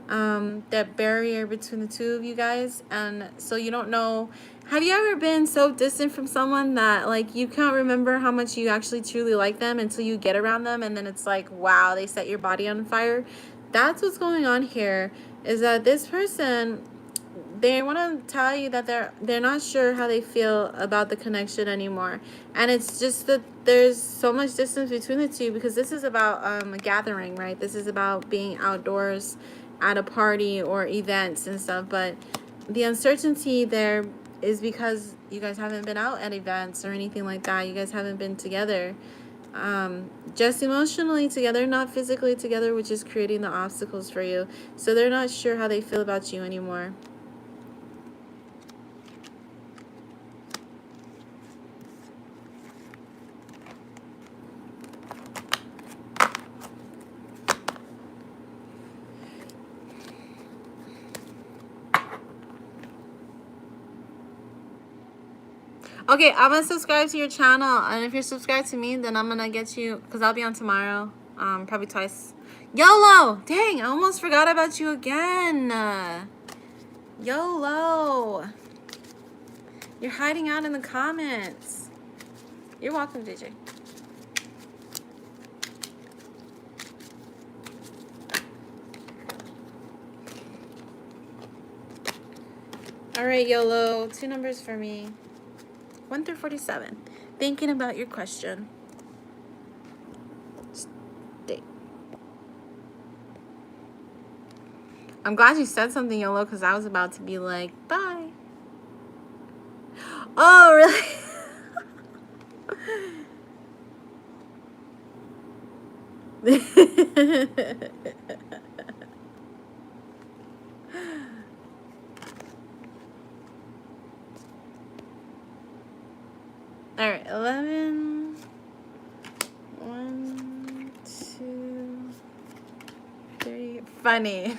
That barrier between the two of you guys. And so you don't know. Have you ever been so distant from someone that like you can't remember how much you actually truly like them until you get around them, and then it's like, wow, they set your body on fire? That's what's going on here, is that this person, they want to tell you that they're not sure how they feel about the connection anymore. And it's just that there's so much distance between the two, because this is about a gathering, right? This is about being outdoors at a party or events and stuff. But the uncertainty there is because you guys haven't been out at events or anything like that. You guys haven't been together, just emotionally together, not physically together, which is creating the obstacles for you. So they're not sure how they feel about you anymore. Okay, I'm gonna subscribe to your channel, and if you're subscribed to me, then I'm gonna get you, because I'll be on tomorrow, probably twice. YOLO! Dang, I almost forgot about you again. YOLO! You're hiding out in the comments. You're welcome, DJ. Alright, YOLO, 2 numbers for me. 1 through 47. Thinking about your question. Stay. I'm glad you said something, YOLO, because I was about to be like, bye. Oh, really? Alright, 11. 1, 2, 3. Funny.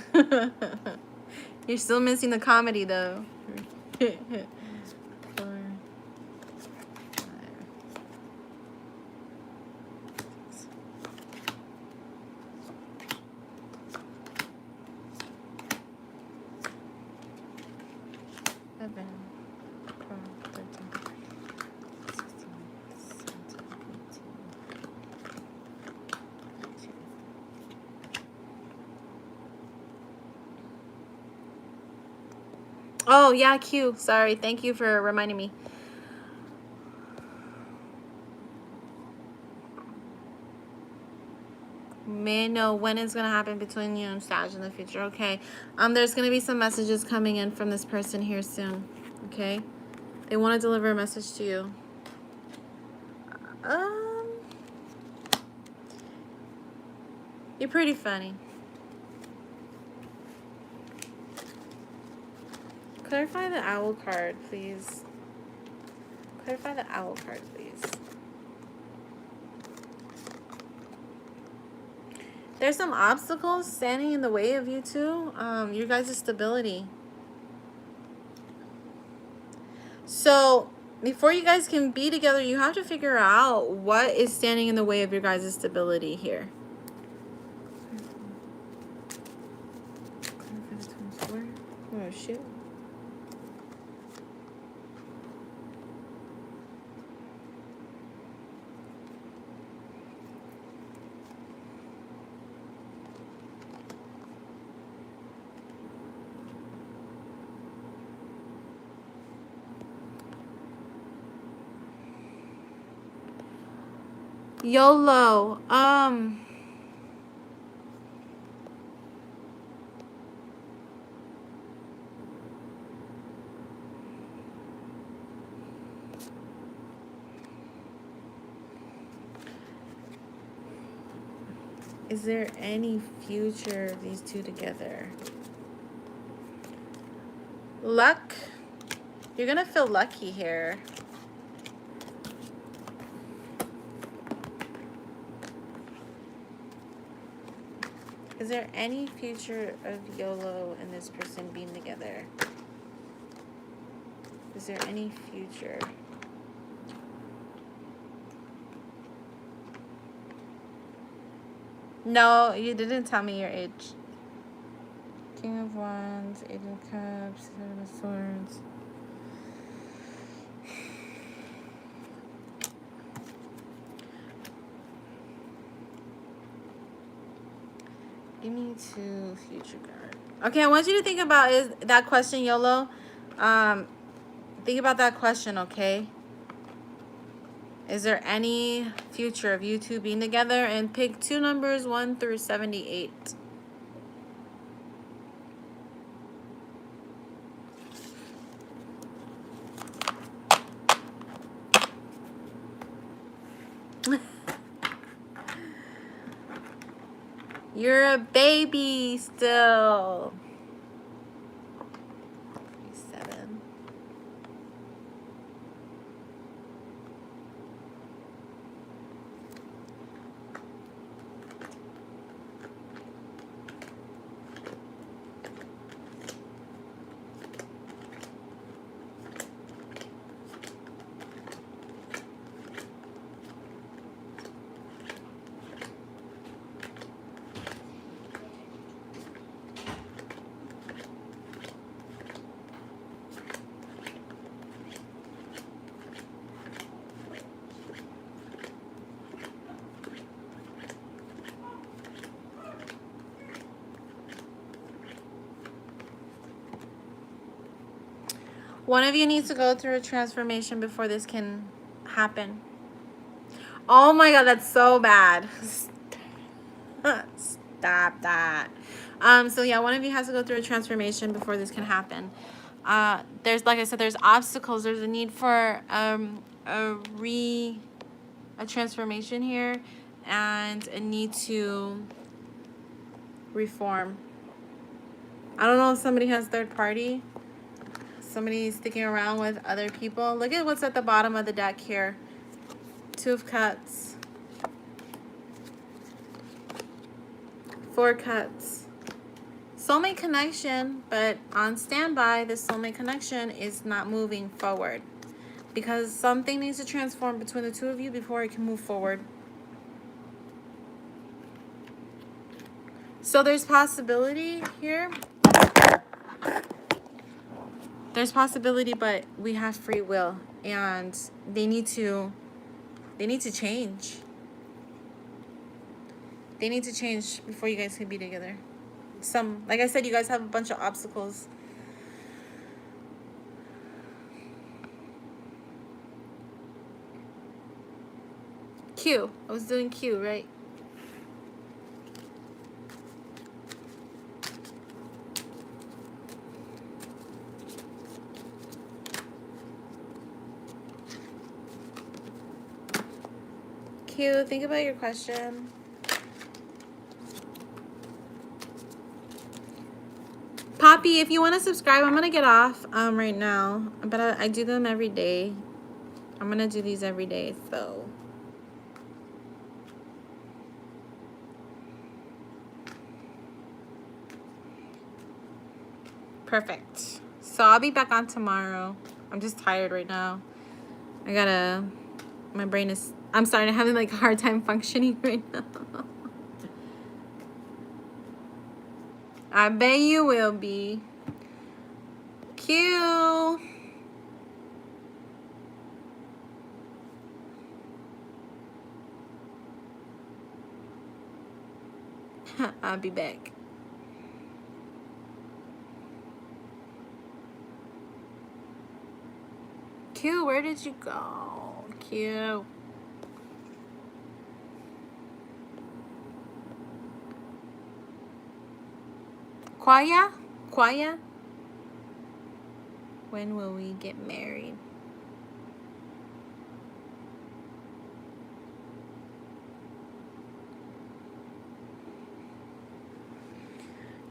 You're still missing the comedy, though. 4, 5. 11, 12, 13, 16, 17, 18. Oh, yeah, Q. Sorry. Thank you for reminding me. May know when it's going to happen between you and Sag in the future. Okay. There's going to be some messages coming in from this person here soon. Okay. They want to deliver a message to you. You're pretty funny. Clarify the owl card, please. Clarify the owl card, please. There's some obstacles standing in the way of you two. Your guys' stability. So, before you guys can be together, you have to figure out what is standing in the way of your guys' stability here. Oh, shit. YOLO. Is there any future of these two together? Luck. You're gonna feel lucky here. Is there any future of YOLO and this person being together? Is there any future? No, you didn't tell me your age. King of Wands, Eight of Cups, Seven of Swords. Give me two future cards. Okay, I want you to think about is that question, YOLO. Think about that question, okay? Is there any future of you two being together? And pick two numbers, 1 through 78. You're a baby still. 7. One of you needs to go through a transformation before this can happen. Oh my god, that's so bad. Stop that. So yeah, one of you has to go through a transformation before this can happen. There's, like I said, there's obstacles. There's a need for a transformation here, and a need to reform. I don't know if somebody has third party. Somebody's sticking around with other people. Look at what's at the bottom of the deck here. 2 of Cups. 4 Cups. Soulmate connection, but on standby, this soulmate connection is not moving forward. Because something needs to transform between the two of you before it can move forward. So there's possibility here. There's possibility, but we have free will, and they need to change. They need to change before you guys can be together. Like I said, you guys have a bunch of obstacles. Q. I was doing Q, right? Q, think about your question. Poppy, if you want to subscribe, I'm going to get off right now. But I do them every day. I'm going to do these every day, so. Perfect. So I'll be back on tomorrow. I'm just tired right now. My brain is, I'm starting to have like a hard time functioning right now. I bet you will be. Q. I'll be back. Q, where did you go? Q. Kwaya? Kwaya? When will we get married?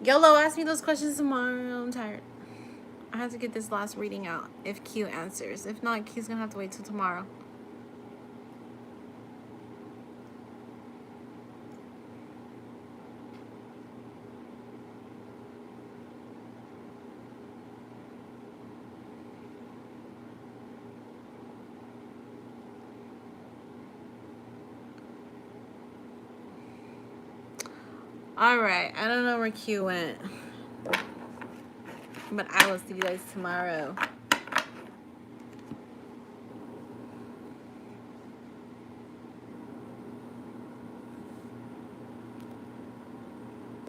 YOLO, ask me those questions tomorrow. I'm tired. I have to get this last reading out if Q answers. If not, Q's gonna have to wait till tomorrow. Alright, I don't know where Q went. But I will see you guys tomorrow.